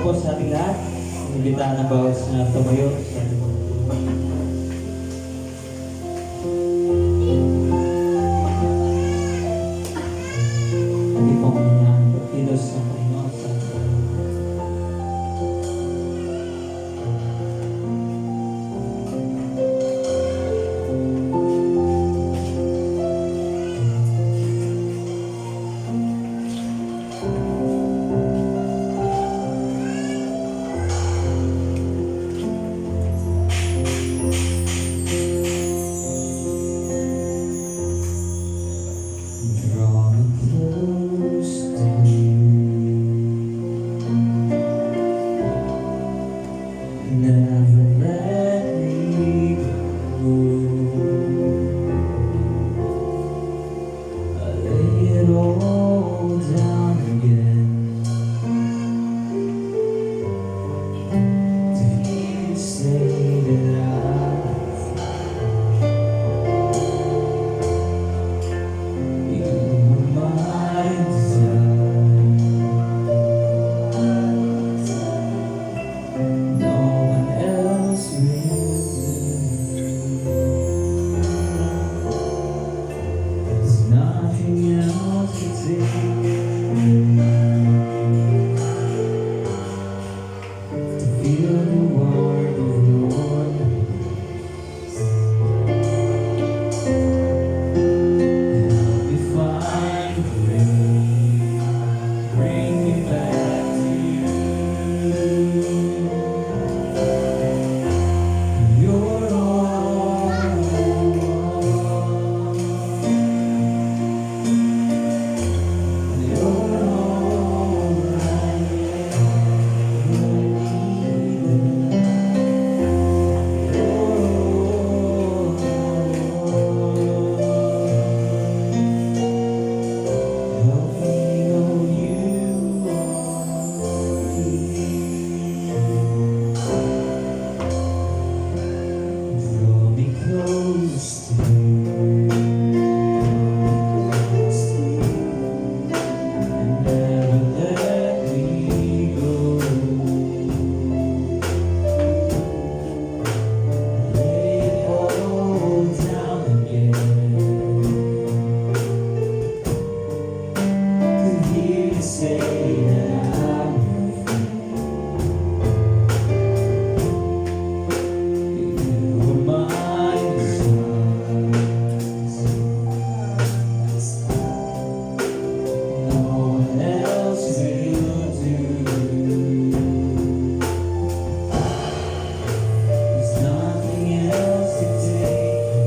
po sa ating lahat. Imbitahan ang bawat na tumayo sa ating mga tulong. Hindi po mangyayaan ang pagkilos ng Panginoon sa ating draw me close to you. Never let me go. I lay it all down again to hear you say that you are my desire. No one else will do. There's nothing else to take to feel the warmth of your embrace. Help me find a way, bring me back to you. You're all I want. You're all I ever needed. You're all help me know you are here. Draw me close to you. And never let me go. Lay it all down again to hear you say that I'm your friend. You are my desires. No one else will do. There's nothing else to take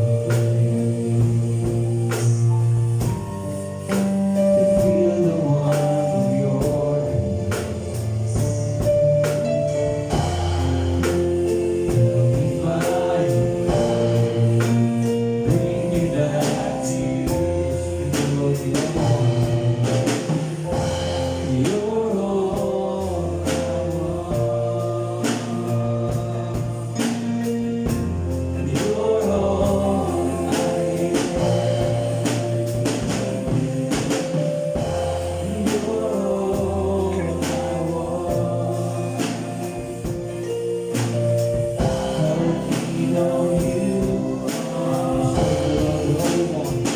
to feel the warmth of your embrace. Help me find a way, bring me back to you. You're all I want. You're all I You're all I want. Help me know you are all I want.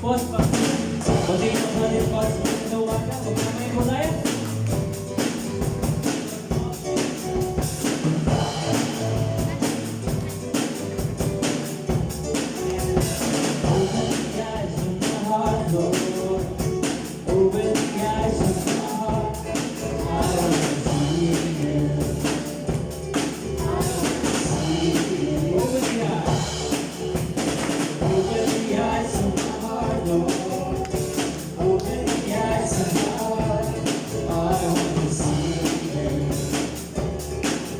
boss. Pag-ibig ng ating boss. Nawaga. Magkamay po tayo. Open the eyes of my heart, Lord. Open the eyes of my heart. I want to see you. I want to see you. Open the eyes. Open the eyes of my heart, Lord. Open the eyes of my heart. I want to see you.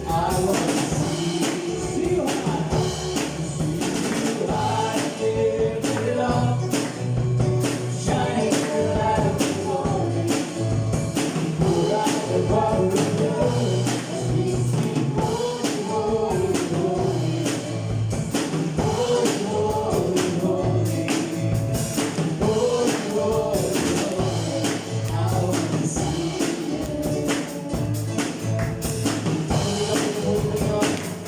I want to see you. See you high. See you high. Lift it up. Shining the light of your glory. Pour out the power of your love. As we sing, holy, holy, holy. Holy, holy, holy. Holy, holy, holy. I want to see you.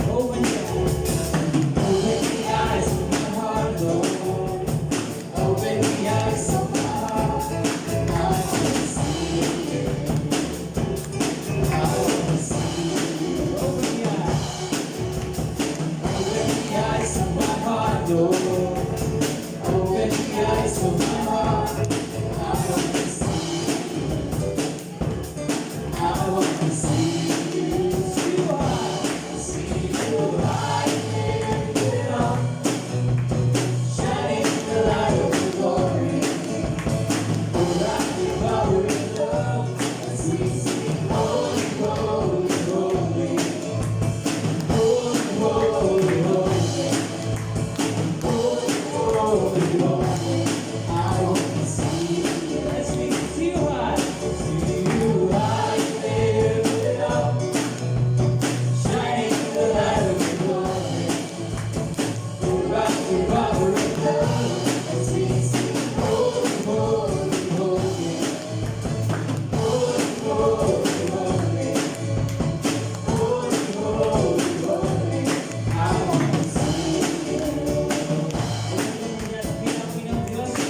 Open the eyes of my heart, Lord. Open the eyes of my heart. I want to see you. I want to see you. Open the eyes. Open the eyes of my heart, Lord. Open the eyes of my heart. I want to see you. I want to see you. See you high. See you high. Lift it up. Shining the light of your glory. Pour out your power and love. As we sing, holy, holy, holy. Holy, holy, holy. Holy, holy, holy. I want to see you. Let's see you high. See you high. Lift it up. Shining the light of your glory. Pour out your power and love. As we sing, holy, holy, holy. Holy, holy, holy. Holy, holy, holy. I want to see you. Pinang Diyos.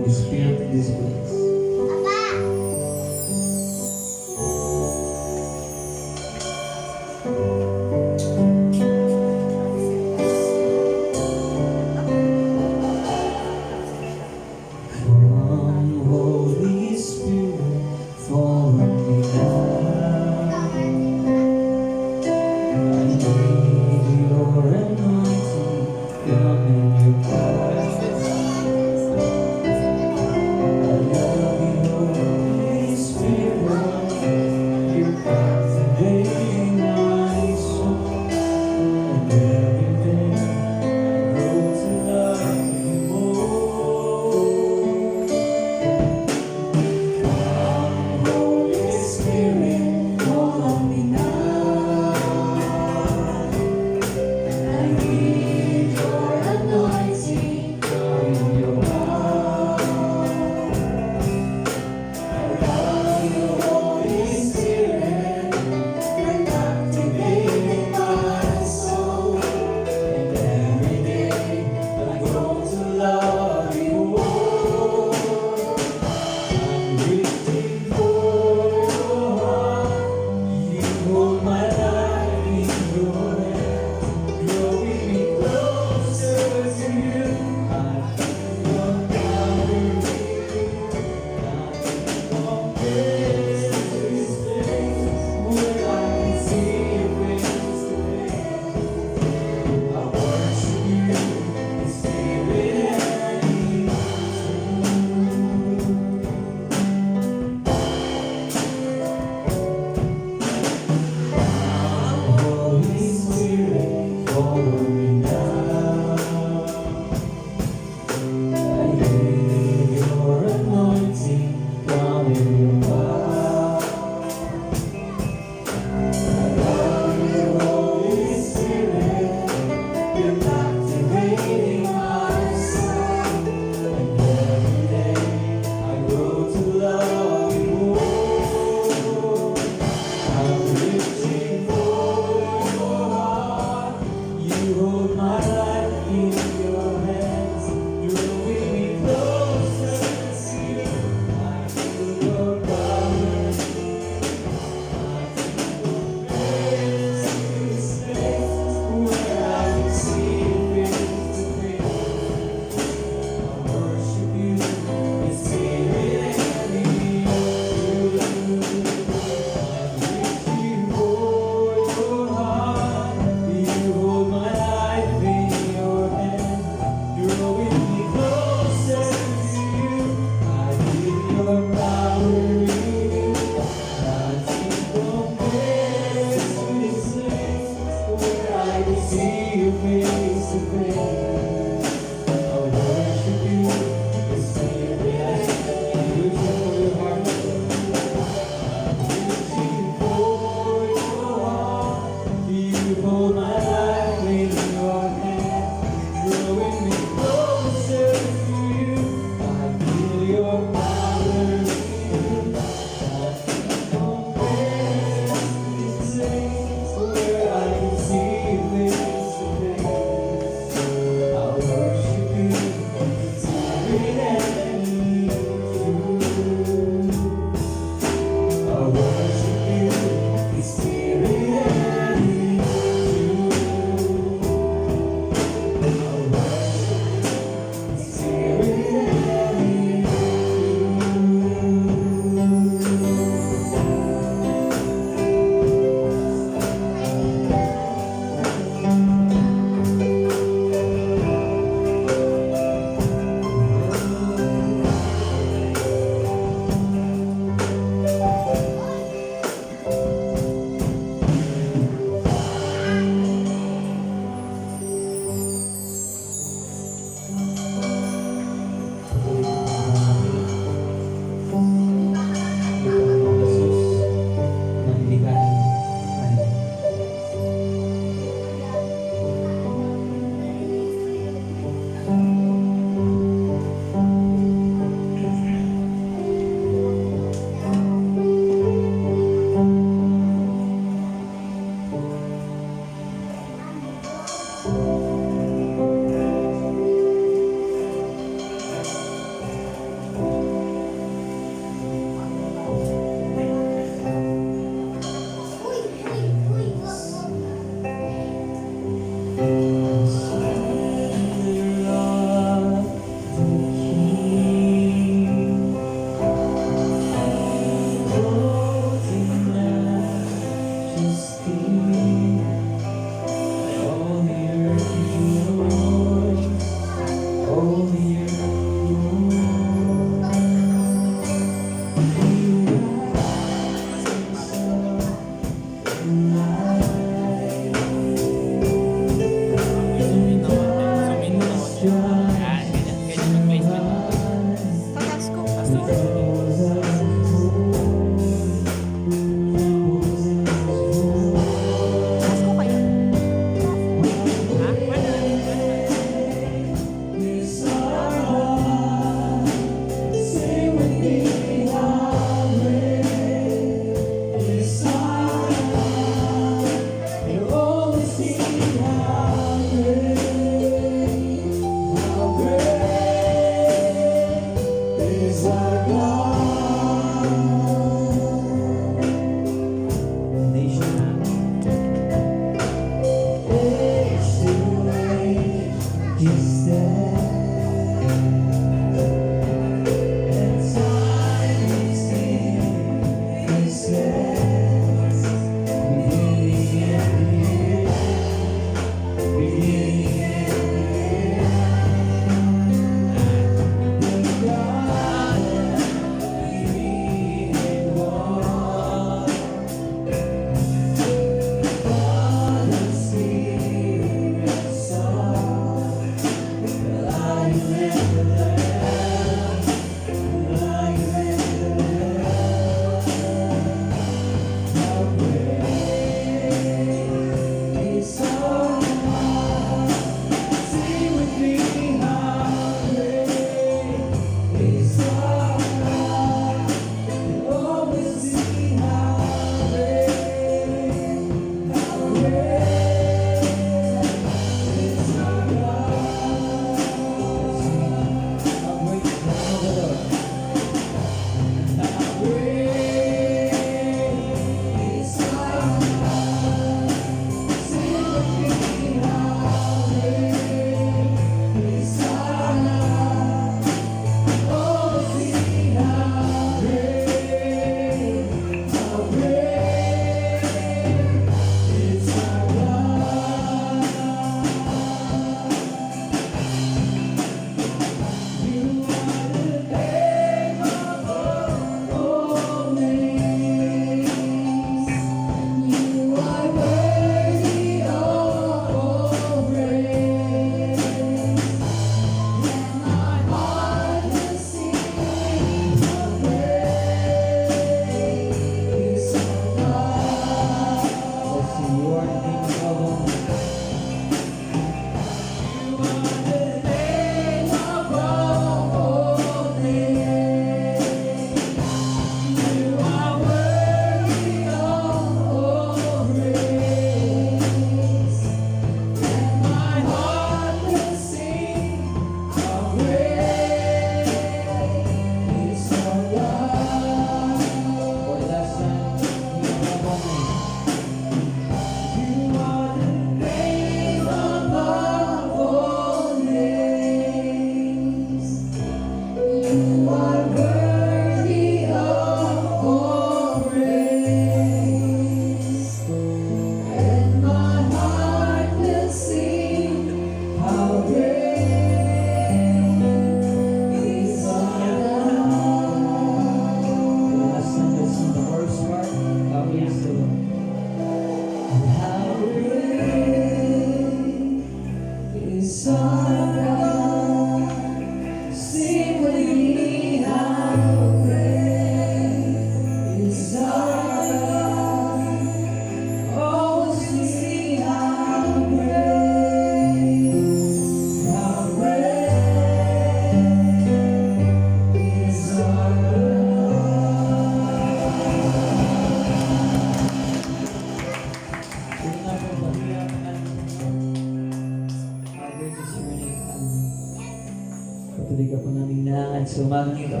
Sa umagang ito,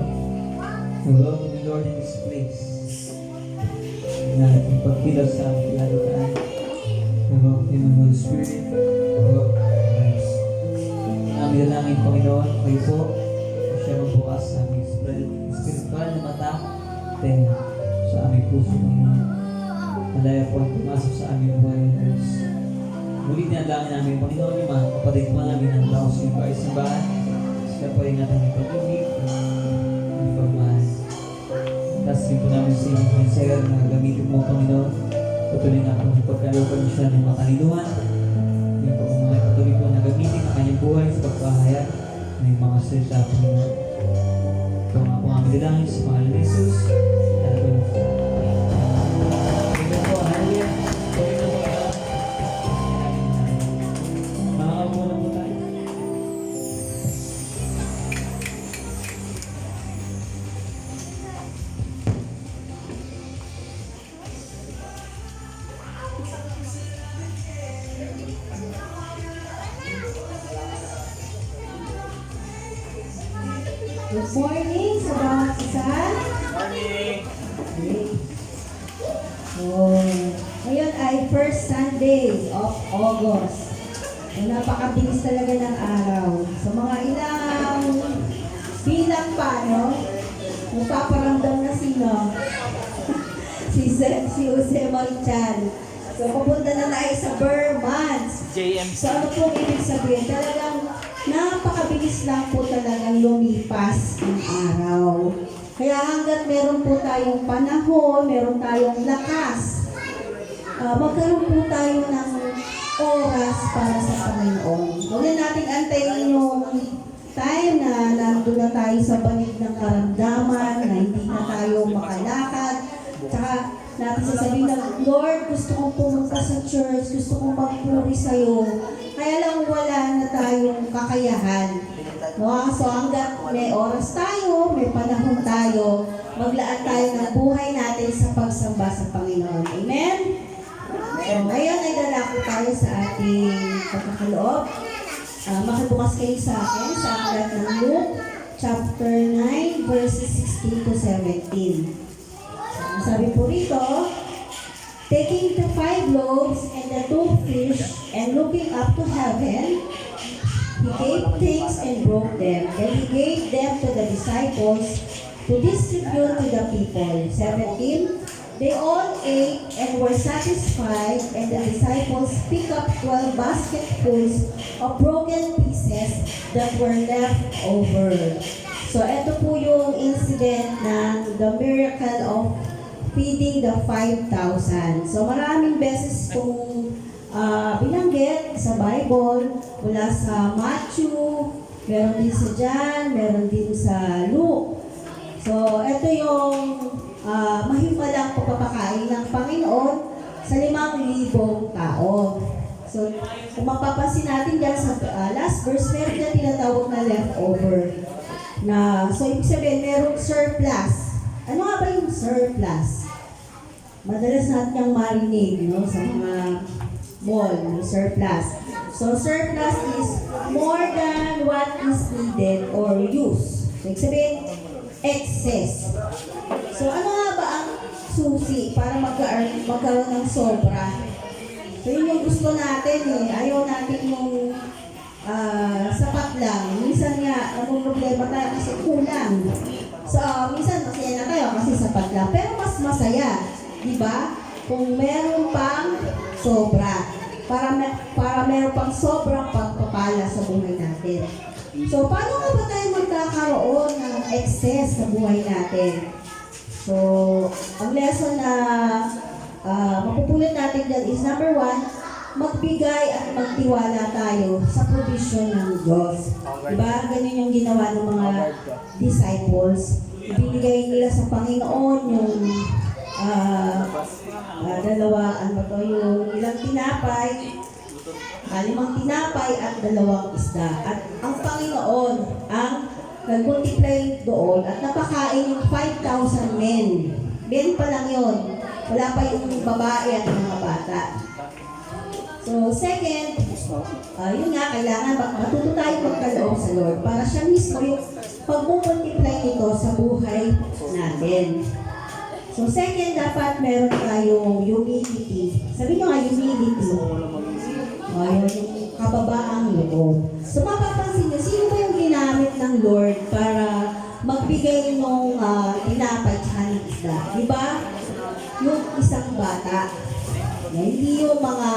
we welcome you, Lord, in this place. Na ipagkilos sa aming pinagdaan. We welcome you, Holy Spirit. We welcome you, Christ. Aming dalangin, Panginoon, kayo po, siya magbukas sa aming spiritual na mata, tenga sa aming puso, Panginoon. Malaya po ang pumasok sa aming buhay ng Diyos. Muli dinalangin namin, Panginoon, yung mga kapatid po namin ang laos yung bahay simbahan. Sila po yung natin ipag-ibig, ipagmahal. Tapos rin po namin si Sir na gamitin mo, Panginoon. Patuloy na po ipagkalooban siya ng mga kaniluhan. Yung po mga patuloy po na gamitin ang kanyang buhay sa pagpahayag ng mga salita, Panginoon. Ito nga po aming dalangin sa mga Jesus. Alam po na ito po, hallelujah. Tuloy na po ito. Makakapo na po tayo. Good morning sa bawat isa. Morning! Okay. So, ngayon ay first Sunday of August. So, napakabilis talaga ng araw. Sa mga ilang bilang pa, no? Magpaparamdam na sino? si Jose Marichal. So, pupunta na tayo sa Burr months. JMC. So, ano pong ibig sabihin? Talagang napakabilis lang po talagang lumipas ang araw. Kaya hanggat meron po tayong panahon, meron tayong lakas, magkaroon po tayo ng oras para sa Panginoon. Huwag na natin antayin yung time na nandun na tayo sa banig ng karamdaman, na hindi na tayo makalakad. Tsaka natin sasabihin na, Lord, gusto kong pumunta sa church, gusto kong magpuri sa'yo. Kaya lang wala na tayong kakayahan. No? So hanggat may oras tayo, may panahon tayo, maglaan tayo ng buhay natin sa pagsamba sa Panginoon. Amen? So ngayon ay dalako tayo sa ating pagkakaloob. Makibukas kayo sa akin sa aklat ng Luke, chapter 9, verses 16 to 17. Sabi po rito, taking the 5 loaves and the 2 fish, and looking up to heaven, he gave thanks and broke them. Then he gave them to the disciples to distribute to the people. 17, they all ate and were satisfied, and the disciples picked up 12 basketfuls of broken pieces that were left over. So ito po yung incident ng the miracle of feeding the 5,000. So maraming beses kung binanggit sa Bible, mula sa Matthew, meron din sa John, meron din sa Luke. So ito yung mahimalang pagpapakain ng Panginoon sa 5,000 tao. So kung mapapansin natin dyan sa last verse, meron na tinatawag na leftover. So ibig sabihin, merong surplus. Ano nga ba yung surplus? Madalas natin yung marinig, no, sa mga mall, yung surplus. So, surplus is more than what is needed or used. So, ibig sabihin, excess. So, ano nga ba ang susi para magkaroon ng sobra? So, yun yung gusto natin eh. Ayaw natin yung sapat lang. Minsan nga, anong problema tayo kasi kulang. So, minsan masaya na tayo kasi sapat lang. Pero mas masaya. Diba? Kung meron pang sobra. Para meron pang sobrang pagpapala sa buhay natin. So, paano nga ba tayo magkakaroon ng excess sa buhay natin? So, ang lesson na mapupulot natin dyan is number 1, magbigay at magtiwala tayo sa provision ng Diyos. Diba? Ganun yung ginawa ng mga disciples. Ibinigay nila sa Panginoon yung yung ilang tinapay, 5 tinapay at 2 isda. At ang Panginoon ang nag-multiply doon at napakain yung 5,000 men. Men pa lang yun. Wala pa yung babae at mga bata. So, second, yun nga, kailangan matuto tayo magkaloob sa Lord para siya mismo yung pag-multiply nito sa buhay natin. So, second, dapat meron tayong humility. Sabi nyo nga, humility. Yung kababaang loob. So, mapapansin nyo, sino ba yung ginamit ng Lord para magbigay nung tinapay tsaka ng isda? Diba? Yung isang bata. Hindi yung mga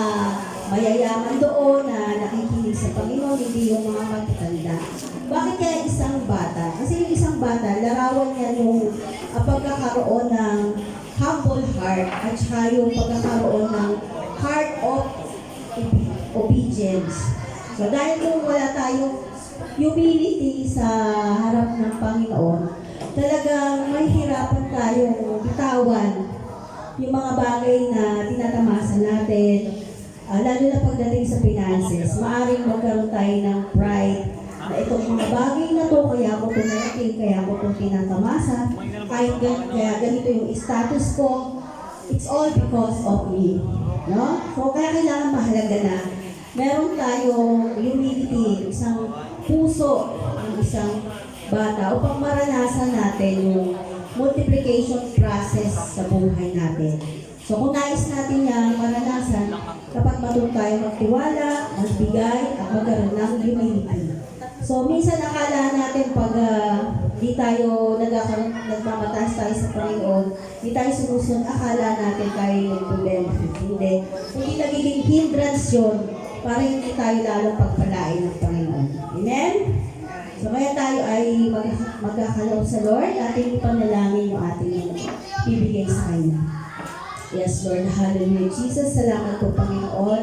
mayayaman doon na nakikinig sa Panginoon, hindi yung mga magtatanda. Bakit kaya isang bata? Kasi yung isang bata, larawan niya yung pagkakaroon ng humble heart at saka yung pagkakaroon ng heart of obedience. So dahil kung wala tayong humility sa harap ng Panginoon, talagang may hirapan tayong bitawan yung mga bagay na tinatamasa natin, lalo na pagdating sa finances. Maaring magkaroon tayo ng pride na itong mga bagay na to, kaya ako ito natin, kaya ako ito tinatamasa, kaya ganito yung status ko, it's all because of me. No? So kaya kailangan mahalaga na meron tayong humility, isang puso ng isang bata upang maranasan natin yung multiplication process sa buhay natin. So kung nais natin yan maranasan, dapat matuto tayo magtiwala, magbigay, at magkaroon ng humility. So minsan akala natin pag di tayo nagmamataas tayo sa Panginoon, di tayo sumusunod, akala natin tayo yung problema. Hindi nagiging hindrance yun para hindi tayo lalong pagpalain ng Panginoon. Amen? So kaya tayo ay magkakaloob sa Lord, ating ipanalangin yung ating bibigay sa Kanya. Yes, Lord, hallelujah. Jesus, salamat po, Panginoon.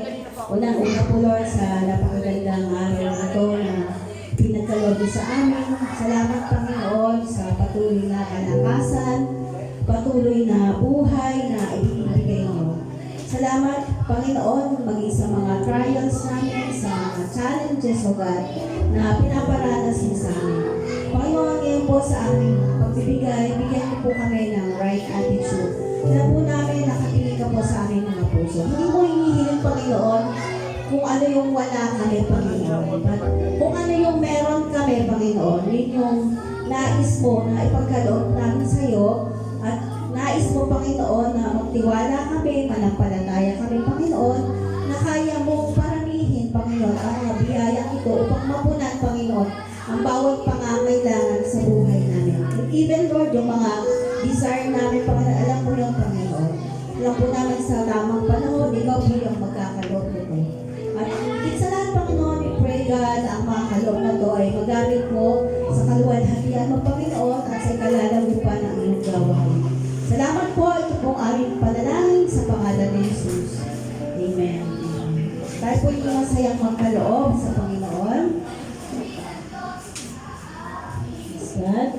Unang-una po, Lord, sa napakagandang araw na ito na pinagkaloob sa amin. Salamat, Panginoon, sa patuloy na kalakasan, patuloy na buhay na ibinibigay mo. Salamat, Panginoon, maging sa mga trials namin, sa mga challenges, O God, na pinaparanas mo sa amin. Panginoon, ngayon po sa aming pagbibigay, bigyan niyo po kami ng right attitude. Alam po namin, nakatingin ka po sa aming mga puso. Hindi mo hinihiling, Panginoon, kung ano yung wala kami, Panginoon. But kung ano yung meron kami, Panginoon, yun yung nais mo na ipagkaloob namin sa iyo, at nais mo, Panginoon, na magtiwala kami, manampalataya kami, Panginoon, na kaya mo paramihin, Panginoon, ang mga biyayang ito upang mapunan, Panginoon, ang bawat pangangailangan sa buhay namin. And even, Lord, yung mga desire namin, Panginoon, alam mo yung Panginoon. Alam po namin sa tamang panahon, ikaw bilang magkakaloob nito. At sa lahat, Panginoon, we pray, God, ang mga kaloob na ito ay magamit mo sa kaluwalhatian mo, Panginoon, at sa ikalalagupan ng iyong gawain. Salamat po, ito pong aming panalangin sa pangalan ni Jesus. Amen. Tayo po yung masayang magkaloob sa Panginoon. Yes, God.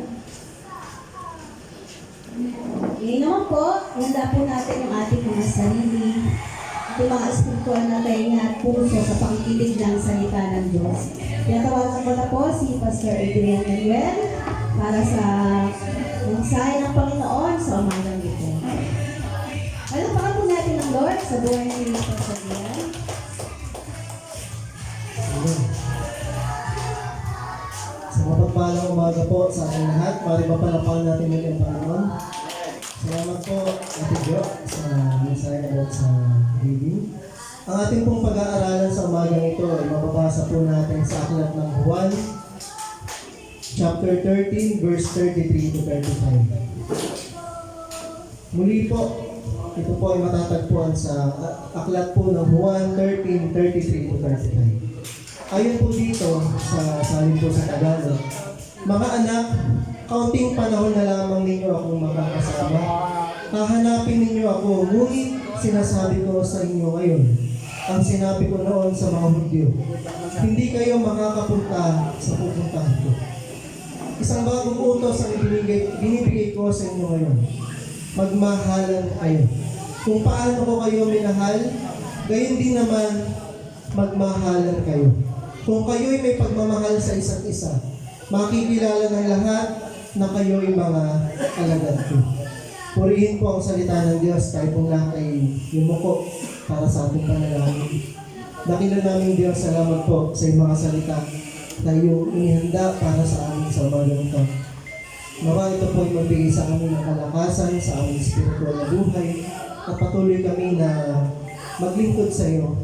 Ngayon naman po, handa po natin yung ating mga sarili, yung mga espiritual na tainga at puso sa pangkilig ng salita ng Diyos. Tinatawagan ko na po si Pastor Adrian Manuel para sa mensahe ng Panginoon sa umagang ito. Alapakan po natin ang Lord sa buhay ni Pastor Adrian. Sa mapagpalang umaga po sa ating lahat, maripapalapakan natin muli ang Panginoon. Salamat po, Ate Jo, sa mensahe about sa reading. Ang ating pong pag-aaralan sa umagang ito ay mababasa po natin sa aklat ng Juan, chapter 13, verse 33 to 35. Muli po, ito po ay matatagpuan sa aklat po ng Juan 13, 33 to 35. Ayon po dito, salin po sa Tagalog, mga anak, kaunting panahon na lamang ninyo akong makakasama. Hahanapin ninyo ako, ngunit sinasabi ko sa inyo ngayon, ang sinabi ko noon sa mga Hudyo, hindi kayo makakapunta sa pupuntahan ko. Isang bagong utos ang binibigay ko sa inyo ngayon. Magmahalan kayo. Kung paano ko kayo minahal, gayon din naman magmahalan kayo. Kung kayo'y may pagmamahal sa isa't isa, makikilala ng lahat na kayo'y mga alagad ko. Purihin po ang salita ng Diyos, tayo pong lahat ay yumuko para sa ating panalangin. Dakilan namin Diyos, salamat po sa iyong mga salita na iyong inihanda para sa amin sa umagang ito. Nawa ito po ay magbigay sa amin ng kalakasan, sa aming spiritual na buhay, at patuloy kami na maglingkod sa iyo,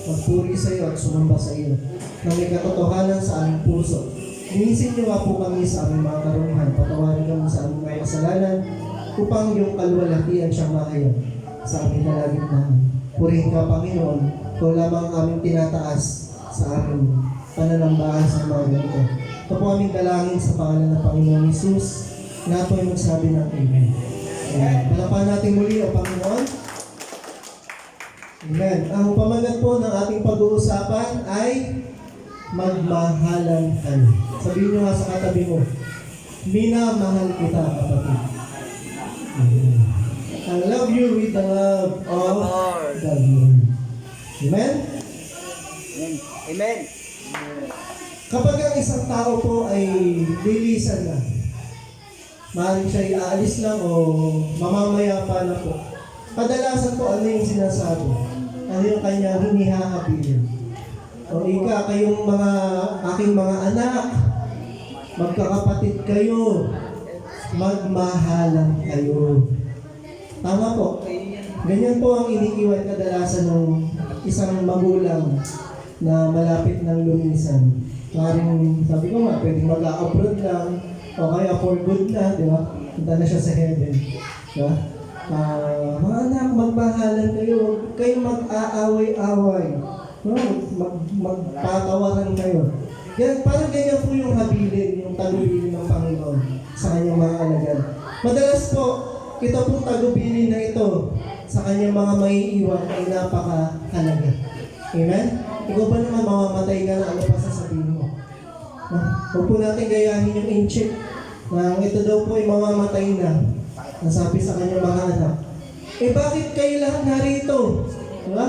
magpuri sa iyo at sumamba sa iyo, na may katotohanan sa aming puso. Linisin niyo nga po kami sa aming mga karunhan, patawarin kami sa aming mga kasalanan, upang iyong kalwalhatian siyang mahayag sa aming kalagitnaan. Purihin ka, Panginoon, ikaw lamang ang aming tinataas sa aming pananambahan sa mga ganito. Ito po aming dalangin sa pangalan ng Panginoon Jesus. Lahat po ay magsabi ng Amen. Amen. Palapakan natin muli o Panginoon. Amen. Ang pamagat po ng ating pag-uusapan ay magmahalan kayo. Sabihin nyo nga sa katabi mo, minamahal kita, kapatid. Amen. I love you with the love of the Lord. Amen? Amen. Kapag ang isang tao po ay lilisan na, maaaring siya aalis lang o mamamaya pa na po, kadalasan po ano yung sinasabi? Ano yung kanyang hinihahabilin? O kayong mga aking mga anak, magkakapatid kayo, magmahalan kayo. Tama po. Ganyan po ang iniiwan kadalasan ng isang magulang na malapit ng lumisan. Maring, sabi ko nga, pwedeng mag-abroad lang, o kaya for good na, di ba? Punta na siya sa heaven. Di ba? Mga anak, magmahalan kayo, huwag kayong mag-aaway-away. No? Magpatawaran kayo. Parang ganyan po yung habilin, yung talubilin ng Panginoon sa kanyang mga alagad. Madalas po, ito pong tagubilin na ito sa kanyang mga maiiwan ay napakahalaga. Amen? Ikaw ba naman mamamatay ka na ano pa sasabihin mo? Huwag po natin gayahin yung inchik na ito daw po ay mamamatay na. Nasabi sa kanyang mga anak. Eh bakit kayo lahat narito? Diba?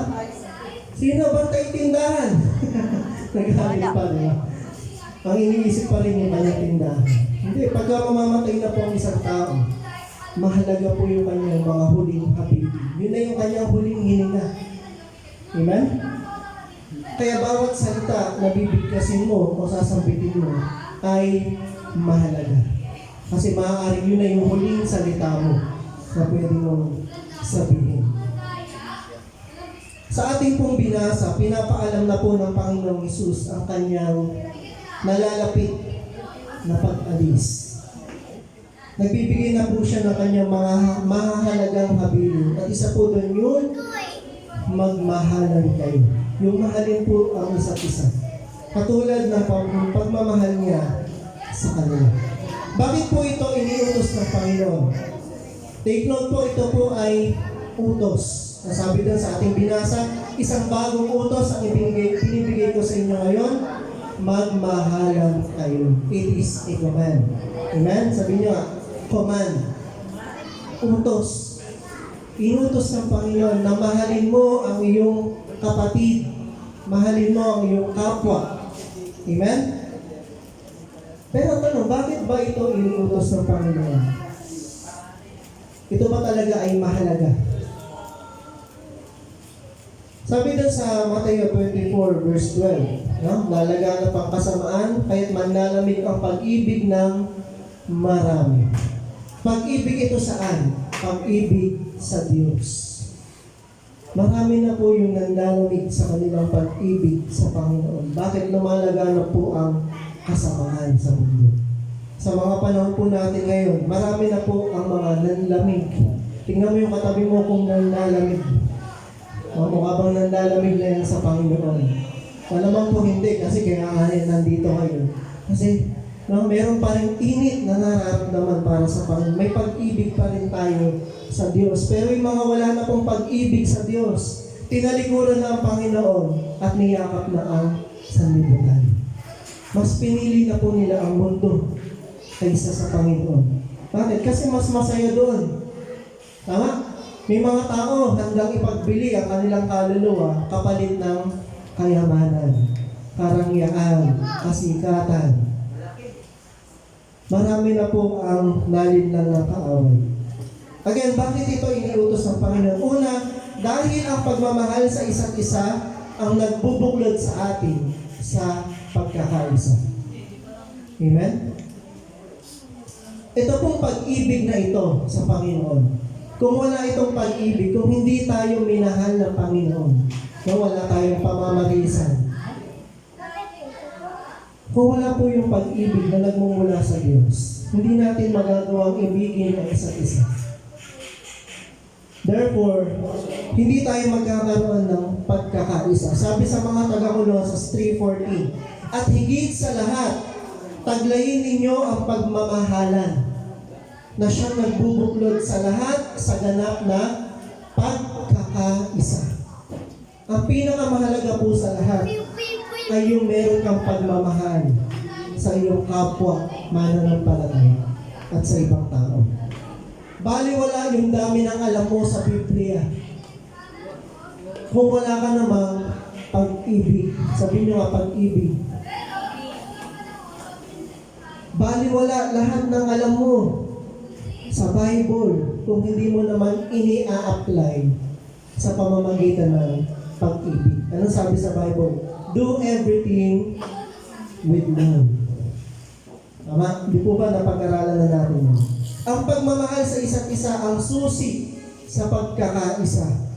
Sino bantay tindahan? Naghahalin pa, diba? Ang iniisip pa rin yung kanyang tindahan. Hindi, pagka mamamatay na po ang isang tao, mahalaga po yung kanyang mga huling habilin. Yun na yung kanyang huling hininga. Amen? Kaya bawat salita na bibigkasin mo o sasambitin mo ay mahalaga. Kasi maaaring yun na yung huling salita mo na pwede mong sabihin. Sa ating pong binasa, pinapaalam na po ng Panginoong Hesus ang kanyang nalalapit na pag-alis. Nagbibigay na po siya ng kanyang mga mahalagang habilin. At isa po doon yun, magmahalan kayo. Yung mahalin po ang isa't isa. Katulad ng pagmamahal niya sa kanila. Bakit po ito iniutos ng Panginoon? Take note po, ito po ay utos. Nasabi doon sa ating binasa, isang bagong utos ang pinibigay ko sa inyo ngayon, magmahalan kayo. It is a command. Amen? Sabi niyo, command. Utos. Inutos ng Panginoon na mahalin mo ang iyong kapatid. Mahalin mo ang iyong kapwa. Amen? Pero tanong, bakit ba ito inuutos ng Panginoon? Ito ba talaga ay mahalaga? Sabi doon sa Mateo 24 verse 12, no? Lalaganap ang kasamaan, kaya't manlalamig ang pag-ibig ng marami. Pag-ibig ito saan? Pag-ibig sa Diyos. Marami na po yung nanlalamig sa kanilang pag-ibig sa Panginoon. Bakit lumalaganap po ang kasamaan sa mundo? Sa mga panahon po natin ngayon, marami na po ang mga nanlamig. Tingnan mo yung katabi mo kung nanlalamig. Mukha bang nanlalamig na yan sa Panginoon? Malamang po hindi kasi kaya nandito kayo. Kasi meron pa rin init na nararamdaman para sa Panginoon. May pag-ibig pa rin tayo sa Diyos. Pero yung mga wala na pong pag-ibig sa Diyos, tinalikuran na ang Panginoon at niyakap na ang sanlibutan. Mas pinili na po nila ang mundo kaysa sa Panginoon. Bakit? Kasi mas masaya doon. Tama? May mga tao handang ipagbili ang kanilang kaluluwa kapalit ng kayamanan, karangyaan, kasikatan. Marami na po ang nalinlang ng kaaway. Again, bakit ito iniutos ng Panginoon? Una, dahil ang pagmamahal sa isa't isa ang nagbubuklod sa atin sa pagkakaisa. Amen? Ito pong pag-ibig na ito sa Panginoon. Kung wala itong pag-ibig, kung hindi tayo minahal ng Panginoon, kung wala tayong pamamarisan, kung wala po yung pag-ibig na nagmumula sa Diyos, hindi natin magagawang ibigin ang isa't isa. Therefore, hindi tayo magkakaroon ng pagkakaisa. Sabi sa mga taga-Colossus 3:14, at higit sa lahat, taglayin ninyo ang pagmamahalan na siyang nagbubuklod sa lahat sa ganap na pagkakaisa. Ang pinakamahalaga po sa lahat ay yung meron kang pagmamahal sa iyong kapwa mananampalataya at sa ibang tao. Baliwala yung dami ng alam mo sa Biblia. Kung wala ka namang pag-ibig, sabihin nyo nga pag-ibig. Baliwala lahat ng alam mo sa Bible kung hindi mo naman ini-a-apply sa pamamagitan ng pag-ibig. Anong sabi sa Bible? Do everything with love. Tama? Di po ba napag-aralan na natin yun? Ang pagmamahal sa isa't isa ang susi sa pagkakaisa.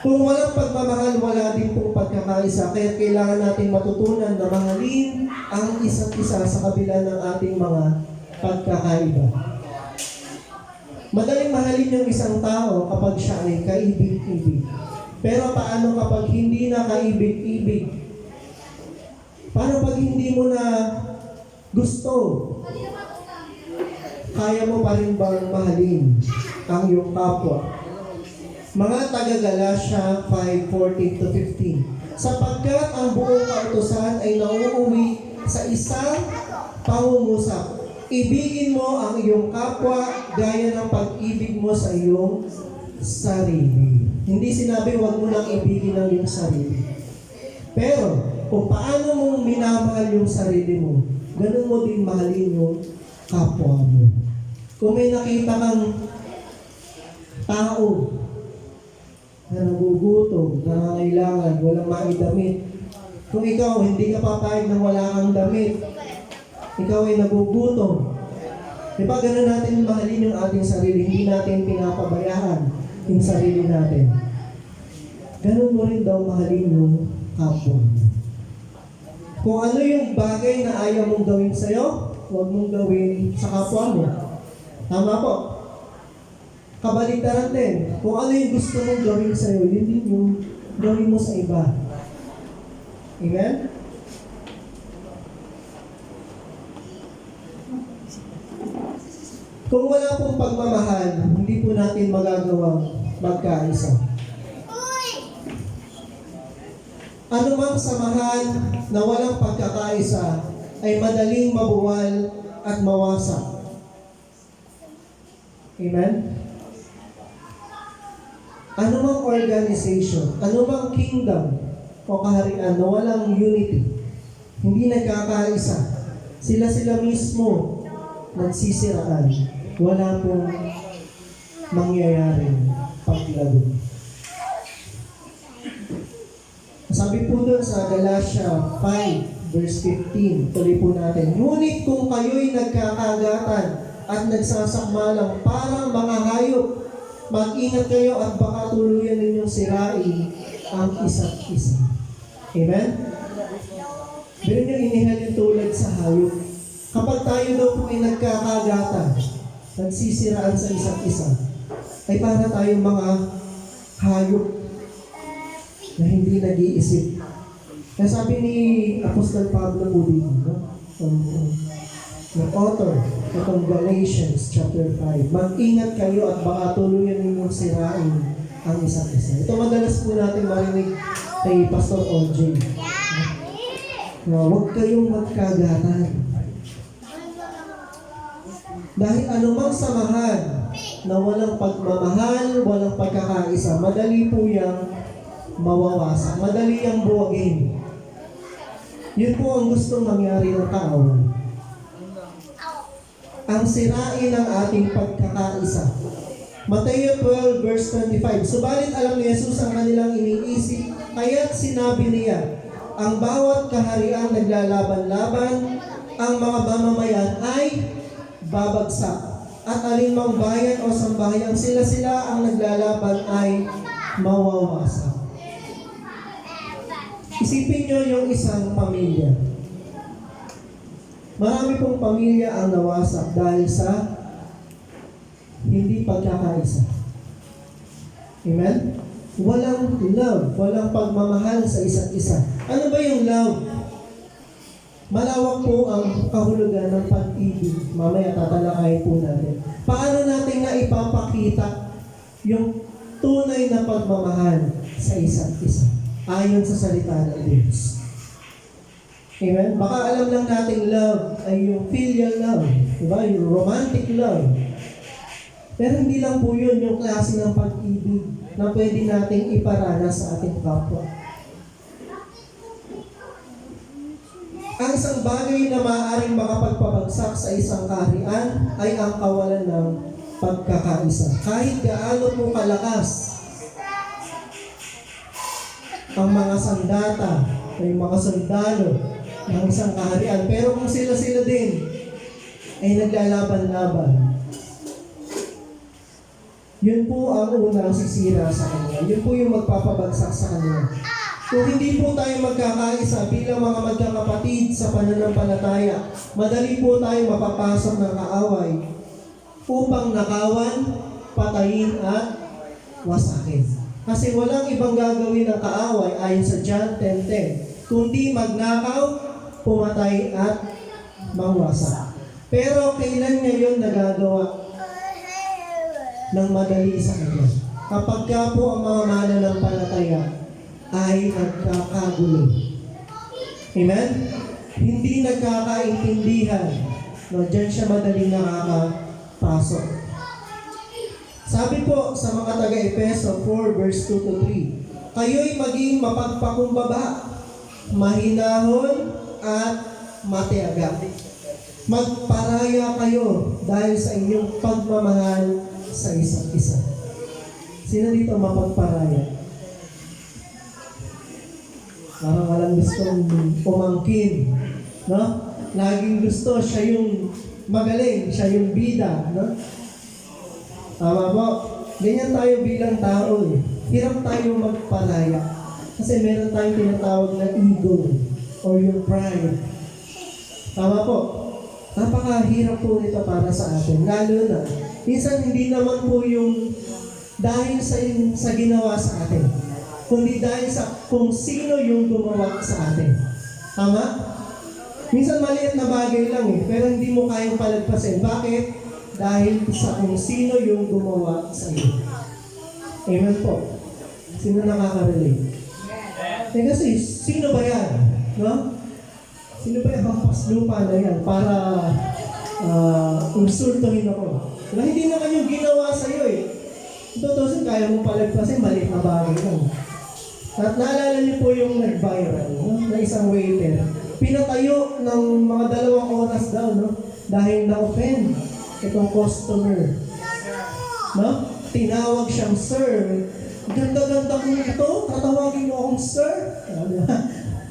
Kung walang pagmamahal, wala din pong pagkakaisa. Kaya kailangan natin matutunan na mahalin ang isa't isa sa kabila ng ating mga pagkakaiba. Madaling mahalin yung isang tao kapag siya ay kaibig-ibig. Pero paano kapag hindi na kaibig-ibig? Paano pag hindi mo na gusto? Kaya mo pa rin bang mahalin ang iyong kapwa? Mga taga-Galatia 5:14-15. Sapagkat ang buong kautusan ay nauuwi sa isang pangungusap. Ibigin mo ang iyong kapwa gaya ng pag-ibig mo sa iyong sarili. Hindi sinabi huwag mo lang ibigin ang iyong sarili. Pero kung paano mong minamahal yung sarili mo, ganun mo din mahalin yung kapwa mo. Kung may nakita kang tao na nagugutom, nangangailangan, walang maidamit, kung ikaw hindi ka papayag na wala kang damit, ikaw ay nagugutom. Di ba ganun natin mahalin yung ating sarili, hindi natin pinapabayaan yung sarili natin. Ganun mo rin daw mahalin yung kapwa mo. Kung ano yung bagay na ayaw mong gawin sa'yo, huwag mong gawin sa kapwa mo. Tama po. Kabaligtaran din. Kung ano yung gusto mong gawin sa'yo, yun din yung gawin mo sa iba. Amen? Kung wala pong pagmamahal, hindi po natin magagawang magkaisa. Ano mang samahan na walang pagkakaisa ay madaling mabuwal at mawasak. Amen? Ano mang organization, ano mang kingdom o kaharian na walang unity, hindi nagkakaisa, sila mismo nagsisiraan, wala pong mangyayaring paglago. Sabi po doon sa Galatia 5 verse 15, tuloy po natin, ngunit kung kayo'y nagkakagatan at nagsasakmalang parang mga hayop, mag-ingat kayo at baka tuluyan ninyong sirain ang isa't isa. Amen? Pero nyo inihalin tulad sa hayop. Kapag tayo daw po ay nagkakagatan, nagsisiraan sa isa't isa, ay para tayong mga hayop na hindi nag-iisip. Kaya sabi ni Apostol Pablo po dito, no? Ng author, itong Galatians chapter 5, mag-ingat kayo at baka tuluyan ninyong sirain ang isa't isa. Ito madalas po natin marinig kay Pastor OJ. Na huwag kayong magkagatan. Dahil anumang samahan na walang pagmamahal, walang pagkakaisa, madali po yung mawawasak. Madali yung buwagin. Yun po ang gustong mangyari ng tao. Ang sirain ng ating pagkakaisa. Mateo 12 verse 25. Subalit alam ni Jesus ang kanilang iniisip, kaya't sinabi niya, ang bawat kahariang naglalaban-laban, ang mga mamamayan ay babagsak. At alinmang bayan o sambayang sila-sila ang naglalaban ay mawawasak. Isipin nyo yung isang pamilya. Marami pong pamilya ang nawasak dahil sa hindi pagkakaisa. Amen? Walang love, walang pagmamahal sa isa't isa. Ano ba yung love? Malawak po ang kahulugan ng pag-ibig. Mamaya tatalakayin po natin. Paano natin na ipapakita yung tunay na pagmamahal sa isa't isa? Ayon sa salita ng Diyos. Amen? Baka alam lang natin love ay yung filial love. Diba? Yung romantic love. Pero hindi lang po yun yung klase ng pag-ibig na pwede nating iparanas sa ating kapwa. Ang isang bagay na maaaring makapagpabagsak sa isang kaharian ay ang kawalan ng pagkakaisa. Kahit gaano po kalakas ang mga sandata, ay mga sundalo ng isang kaharian, pero kung sila-sila din ay naglalaban-laban, yun po ang unang sisira sa kanila. Yun po yung magpapabagsak sa kanila. Kung hindi po tayo magkakaisa bilang mga magkakapatid sa pananampalataya, madali po tayo mapapasok ng kaaway upang nakawan, patayin at wasakin. Kasi walang ibang gagawin ng kaaway ayon sa John 10:10, kundi magnakaw, pumatay at mangwasak. Pero kailan niya yun nagagawa? Ng madali sa kanya. Kapag ka po ang mga mananampalataya ay nagkakagulo. Amen? Hindi nagkakaintindihan. No, diyan siya madaling nakakapasok. Sabi po sa mga taga-Efeso 4 verse 2 to 3, kayo'y maging mapagpakumbaba, mahinahon at matiyaga. Magparaya kayo dahil sa inyong pagmamahal sa isa't isa. Sino dito mapagparaya? Parang walang gustong umangkin, no? Laging gusto siya yung magaling, siya yung bida, no? Tama po. Ganyan tayo bilang tao eh. Hirap tayo magparaya. Kasi meron tayong tinatawag na ego or yung pride. Tama po. Napakahirap po nito para sa atin. Lalo na minsan hindi naman po yung dahil sa ginawa sa atin, kundi dahil sa kung sino yung gumawa sa atin. Tama? Minsan maliit na bagay lang eh, pero hindi mo kayang palagpasin. Bakit? Dahil sa kung sino yung gumawa sa iyo. Amen po. Sino nakaka-relate? Eh kasi, sino ba yan? No? Sino ba yung hampas lupa na yan para insultuhin ako? Wala, hindi naman yung ginawa sa'yo eh. Tutusin, kaya mo palagpasin, maliit na bagay lang. At naalala niyo po yung nag-viral, no? Na isang waiter. Pinatayo ng mga 2 oras daw, no? Dahil na-offend itong customer. No? Tinawag siyang sir. Ganda-ganda ko ito, tatawagin mo akong sir.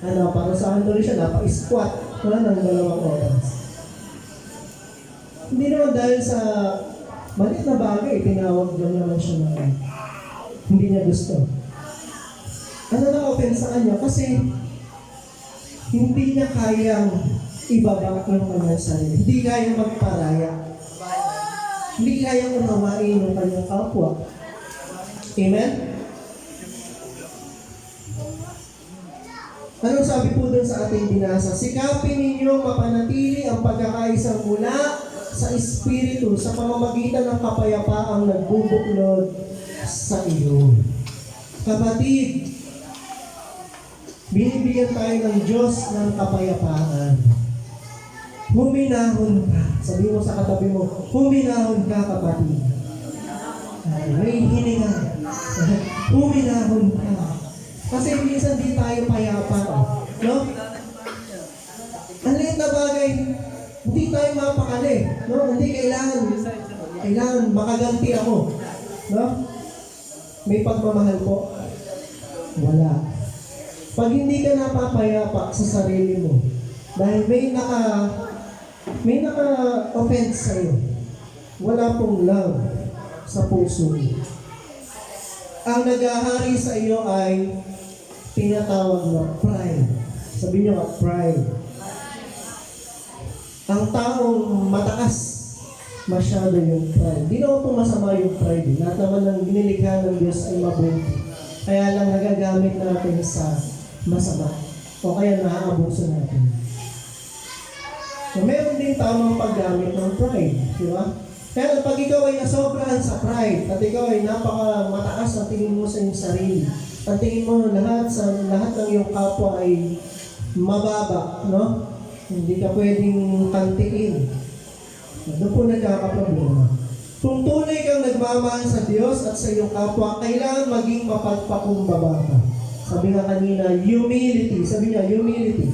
Para saan doon siya, napa-squat ng 2 oras. Hindi naman dahil sa maliit na bagay, tinawag lang naman siya na hindi niya gusto. Ano na-open sa kanya? Kasi hindi niya kayang ibaba yung kanyang sarili. Hindi kayang magparaya. Hindi kayang unawain yung kanyang kapwa. Amen? Anong sabi po dun sa ating binasa? Sikapin ninyo mapanatili ang pagkakaisang mula sa Espiritu sa pamamagitan ng kapayapaang nagbubuklod sa iyo. Kapatid, binibigyan tayo ng Diyos ng kapayapaan. Huminahon ka. Sabi mo sa katabi mo, huminahon ka, kapatid. May hininga. Huminahon ka. Kasi minsan di tayo payapa. No? Ang liit na bagay, hindi tayo mapakali. No? Hindi kailangan makaganti ako. No? May pagmamahal po? Wala. Pag hindi ka napapayapa sa sarili mo, dahil may naka-offense sa'yo, wala pong love sa puso mo. Ang naghahari sa iyo ay tinatawag na pride. Sabi niyo nga, pride. Ang taong mataas, masyado yung pride. Di naman po masama yung pride. Lahat naman ng binilikha ng Diyos ay mabuti. Kaya lang nagagamit natin sa masama. O kaya naaabuso natin. So, meron din tamang paggamit ng pride. Di ba? Kaya pag ikaw ay nasobrahan sa pride, at ikaw ay napaka-mataas ang tingin mo sa iyong sarili, ang tingin mo lahat ng iyong kapwa ay mababa, no? Hindi ka pwedeng kantiin. Doon po nagkakaproblema. Kung tunay kang nagmamahal sa Diyos at sa iyong kapwa, kailangan maging mapagpakumbaba ka. Sabi nga kanina, humility. Sabi niya, humility.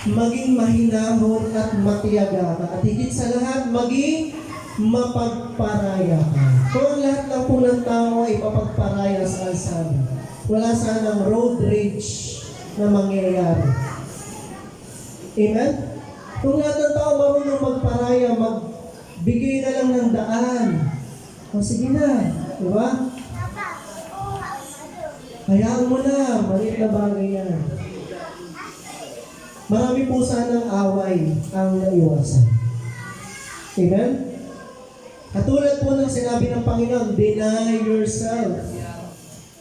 Maging mahinahon at matiyaga ka. At higit sa lahat, maging mapagparaya ka. Kung ang lahat ng po ng tao ay mapagparaya sa kalsada, wala sanang road rage na mangyayari. Amen? Kung lahat ng tao marunong magparaya, magbigay na lang ng daan. O sige na, di ba? Hayaan mo na, maliit na bagay yan. Marami po sanang away ang naiwasan. Amen? Katulad po ng sinabi ng Panginoon, deny yourself.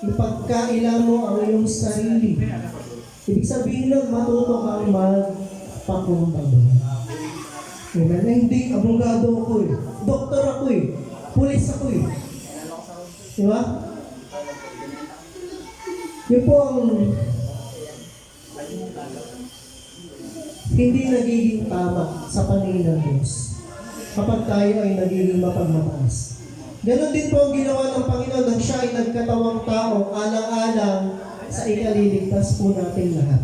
Ipagkaila mo ang iyong sarili. Ibig sabihin nun, matuto kang magpakumbaba. Amen? Eh, hindi, abogado ako eh. Doktor ako eh. Pulis ako eh. Diba? Yun po ang hindi nagiging tama sa paningin ng Diyos kapag tayo ay nagiging mapagmataas. Ganon din po ang ginawa ng Panginoon nang siya ay nagkatawang tao alang-alang sa ikaliligtas po natin lahat.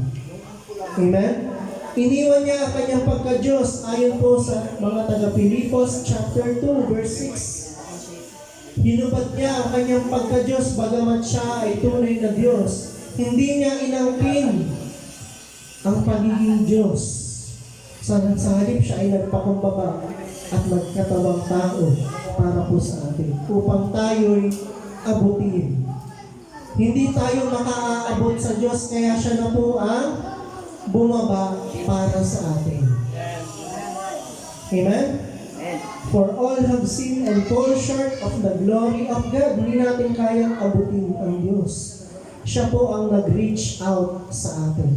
Amen? Iniwan niya ang kanyang pagka-Diyos ayon po sa mga taga-Pilipos chapter 2 verse 6. Hinubad niya ang kanyang pagka-Diyos bagamat siya ay tunay na Diyos. Hindi niya inangkin ang pagiging Diyos. Sa halip siya ay nagpakumbaba at nagkatawang tao para po sa atin upang tayo'y abutin. Hindi tayo makaaabot sa Diyos kaya siya na po ang bumaba para sa atin. Amen? For all have sinned and fall short of the glory of God. Hindi natin kayang abutin ang Diyos. Siya po ang nag-reach out sa atin.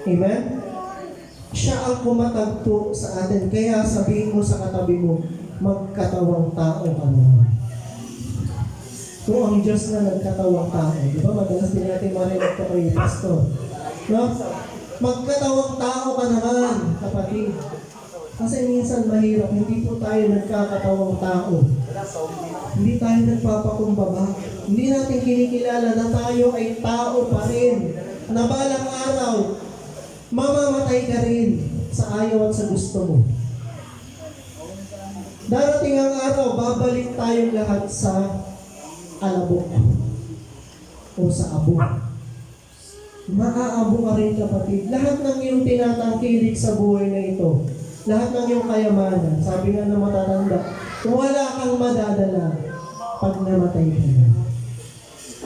Amen? Siya ang kumatagpo sa atin. Kaya sabihin mo sa katabi mo, magkatawang tao ka na. Kung ang Diyos na nagkatawang tao, di ba? Madalas din natin marinig ko kayo, Pastor. No? Magkatawang tao ka naman, kapatid. Kasi minsan mahirap, hindi po tayo nagkakatawang tao. Hindi tayo nagpapakumbaba. Hindi natin kinikilala na tayo ay tao pa rin. Na balang araw, mamamatay ka rin sa ayaw at sa gusto mo. Darating ang araw, babalik tayong lahat sa alabok o sa abo. Maaabo ka rin, kapatid. Lahat ng iyong tinatangkilik sa buhay na ito, lahat ng iyong kayamanan, sabi nga na matatanda, kung wala kang madadala, pag namatay ka na.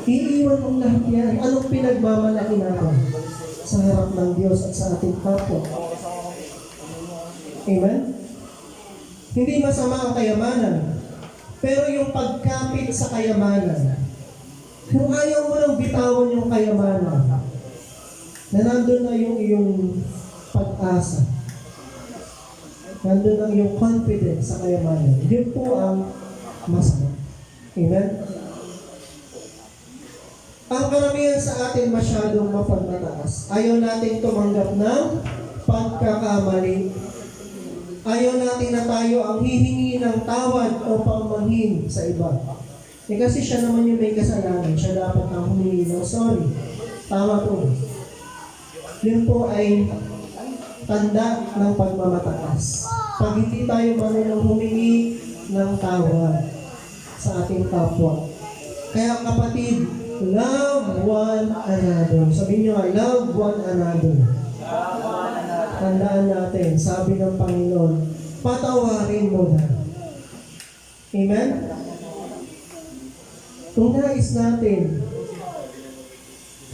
Iiwan mong lahat yan. Anong pinagmamalaki natin sa harap ng Diyos at sa ating kapwa? Amen? Hindi masama ang kayamanan. Pero yung pagkapit sa kayamanan, kung ayaw mo nang bitawan yung kayamanan, na nandun na yung iyong pag-asa, nandun ang iyong confidence sa kayamanan, yun po ang masama. Amen? Ang karamihan sa atin masyadong mapagmataas. Ayaw natin tumanggap ng pagkakamali. Ayaw natin na tayo ang hihingi ng tawad o pamanghin sa iba. Kasi siya naman yung may kasalanan. Siya dapat ang humingi ng sorry. Tama po. Yun po ay tanda ng pagmamataas. Pag hindi tayo marunong humingi ng tawad sa ating kapwa. Kaya kapatid, love one another. Sabihin nyo nga, love one another. Tandaan natin, sabi ng Panginoon, patawarin mo na. Amen? Kung nais natin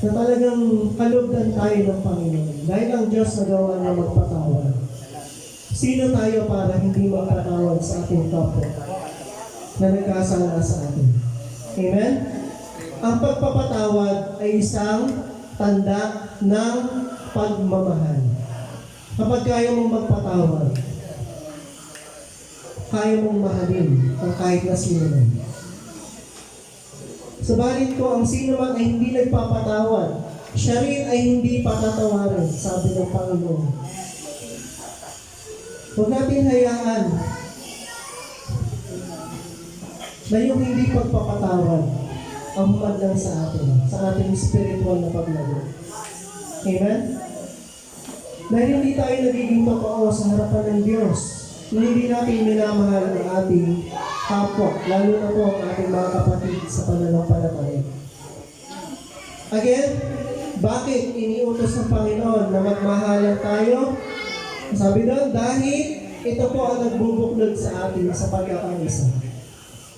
na talagang kalugdan tayo ng Panginoon, dahil ang Diyos nagawa niya magpatawad, sino tayo para hindi magpatawad sa ating kapwa na nagkasala sa atin? Amen? Ang pagpapatawad ay isang tanda ng pagmamahal. Kapag kaya mong magpatawad, kaya mong mahalin ang kahit na sino man. Subalit ko, ang sino man ay hindi nagpapatawad, siya rin ay hindi patatawarin, sabi ng Panginoon. Huwag natin hayaan na yung hindi pagpapatawad ang humadlang sa atin, sa ating spiritual na paglago. Amen? Dahil hindi tayo nagiging totoo sa harapan ng Diyos, hindi natin minamahal ang ating kapwa, lalo na po ang ating mga kapatid sa pananampalataya. Again, bakit iniutos ng Panginoon na magmahalan tayo? Sabi doon, dahil ito po ang nagbubuklod sa atin sa pagkakaisa.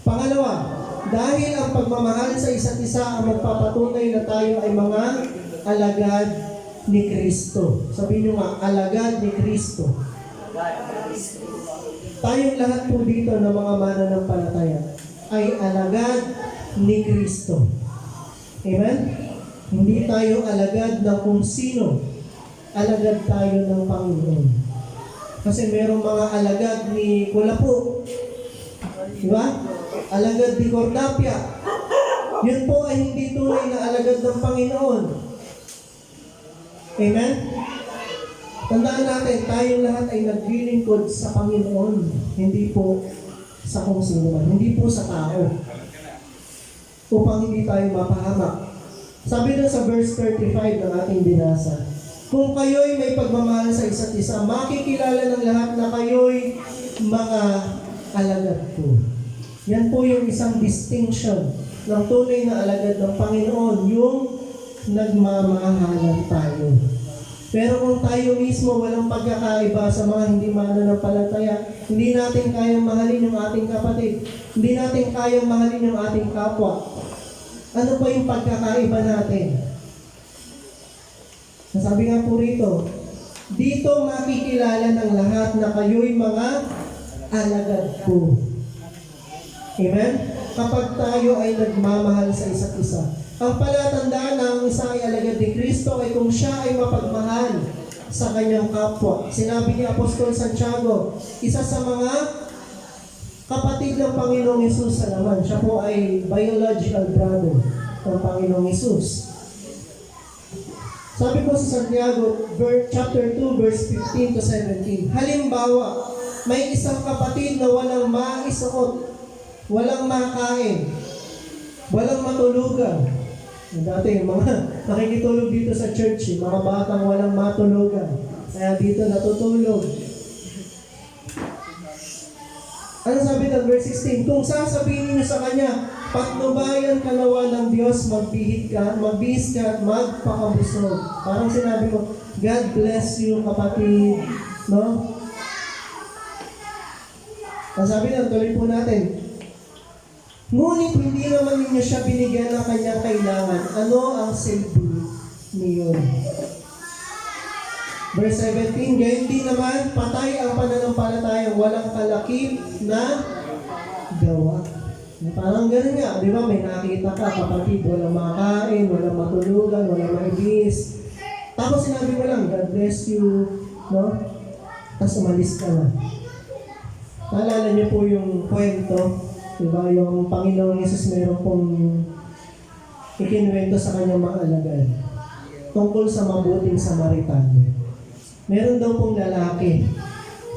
Pangalawa, dahil ang pagmamahal sa isa't isa ang magpapatunay na tayo ay mga alagad ni Kristo. Sabihin nyo nga, alagad ni Kristo. Tayong lahat po dito na mga mananampalataya ay alagad ni Kristo. Amen? Hindi tayo alagad ng kung sino. Alagad tayo ng Panginoon. Kasi merong mga alagad ni Kulapo. Diba? Alagad ni Cordapia. Yun po ay hindi tunay na alagad ng Panginoon. Amen? Tandaan natin, tayong lahat ay naglilingkod sa Panginoon. Hindi po sa kung sino man. Hindi po sa tao. Upang hindi tayo mapahamak. Sabi na sa verse 35 ng ating binasa, kung kayo'y may pagmamahal sa isa't isa, makikilala ng lahat na kayo'y mga alagad ko. Yan po yung isang distinction ng tunay na alagad ng Panginoon, yung nagmamahalan tayo. Pero kung tayo mismo walang pagkakaiba sa mga hindi mananampalataya, hindi natin kayang mahalin yung ating kapatid, hindi natin kayang mahalin yung ating kapwa, ano pa yung pagkakaiba natin? Nasabi nga po rito, dito makikilala ng lahat na kayo'y mga alagad ko. Amen? Kapag tayo ay nagmamahal sa isa't isa. Ang palatandaan na ang isa ay alagad ni Kristo ay kung siya ay mapagmahal sa kanyang kapwa. Sinabi ni Apostol Santiago, isa sa mga kapatid ng Panginoong Hesus sa laman. Siya po ay biological brother ng Panginoong Hesus. Sabi po sa Santiago, chapter 2, verse 15 to 17. Halimbawa, may isang kapatid na walang maisuot, walang makain, walang matulugan. Dati yung mga nakikitulog dito sa church, mga batang walang matulugan. Kaya dito natutulog. Ano sabi ng verse 16? Kung sasabihin niyo sa kanya, patnubayan ka nawa ng Diyos, magbihis ka at magpakabusog. Parang sinabi mo, God bless you kapatid. No? Ang sabi na, tuloy po natin, ngunit hindi naman ninyo siya binigyan ng kanyang kailangan. Ano ang silbi niyon? Verse 17, gayon din naman, patay ang pananampalatayang walang kalakip na gawa. Parang ganun nga, di ba? May nakita ka, kapatid, walang makain, walang matulugan, walang maibis. Tapos sinabi mo lang, God bless you, no? Tapos umalis ka na. Naalala niyo po yung kwento, di ba? Yung Panginoong Hesus meron pong ikinuwento sa kanyang mga alagad tungkol sa mabuting Samaritano. Meron daw pong lalaki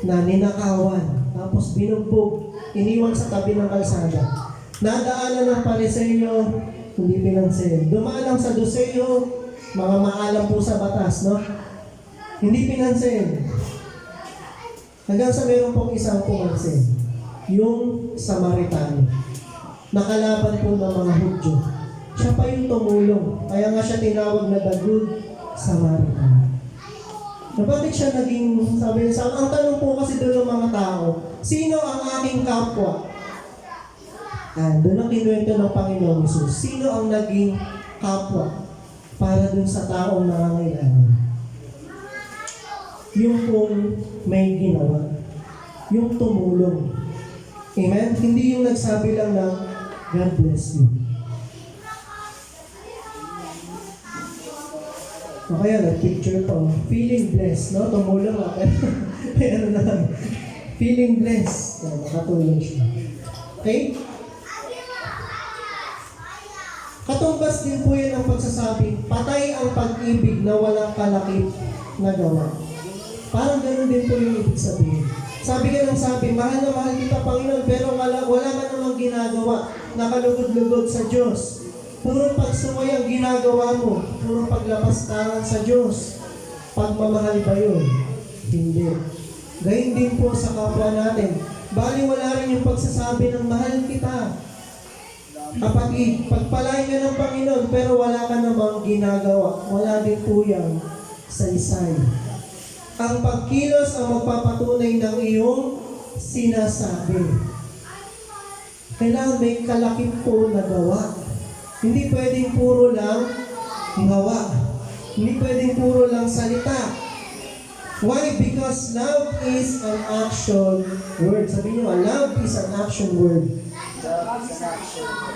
na ninakawan, tapos binugbog, iniwan sa tabi ng kalsada. Nadaanan ng Pariseyo, hindi pinansin. Dumaan lang sa Saduceo, mga maalam po sa batas, no? Hindi pinansin. Hanggang sa meron pong isang pumansin, yung Samaritano. nakalaban po ng mga Hudyo. Siya pa yung tumulong. Kaya nga siya tinawag na the Good Samaritan. Na bakit siya naging, sabi niya, ang tanong po kasi doon ng mga tao, sino ang aking kapwa? Doon ang kinuwento ng Panginoon Jesus. Sino ang naging kapwa para doon sa taong nangangailangan? Yung pong may ginawa. Yung tumulong. Amen? Hindi yung nagsabi lang ng God bless you. O kaya nag-picture ko, feeling blessed, no? Tumulong ako. Pero na lang. Feeling blessed. Nakatulong siya. Okay? Katumbas din po yan ang pagsasabi, patay ang pag-ibig na walang kalakip na gawa. Parang ganun din po yung ibig sabihin. Sabi ka ng sabi, mahal na mahal kita Panginoon, pero wala ka namang ginagawa. Nakalugod-lugod sa Diyos. Puro pagsuway ang ginagawa mo. Puro paglapastangan sa Diyos. Pagmamahal ba yun? Hindi. Gayun din po sa kapwa natin. Bali wala rin yung pagsasabi ng mahal kita. Kapatid, pagpalain ka ng Panginoon pero wala ka namang ginagawa. Wala din po yan sa isay. Ang pagkilos ang magpapatunay ng iyong sinasabi. Kailangan may kalakip po na gawa. Hindi pwedeng puro lang gawa. Hindi pwedeng puro lang salita. Why? Because love is an action word. Sabi niyo, love is an action word.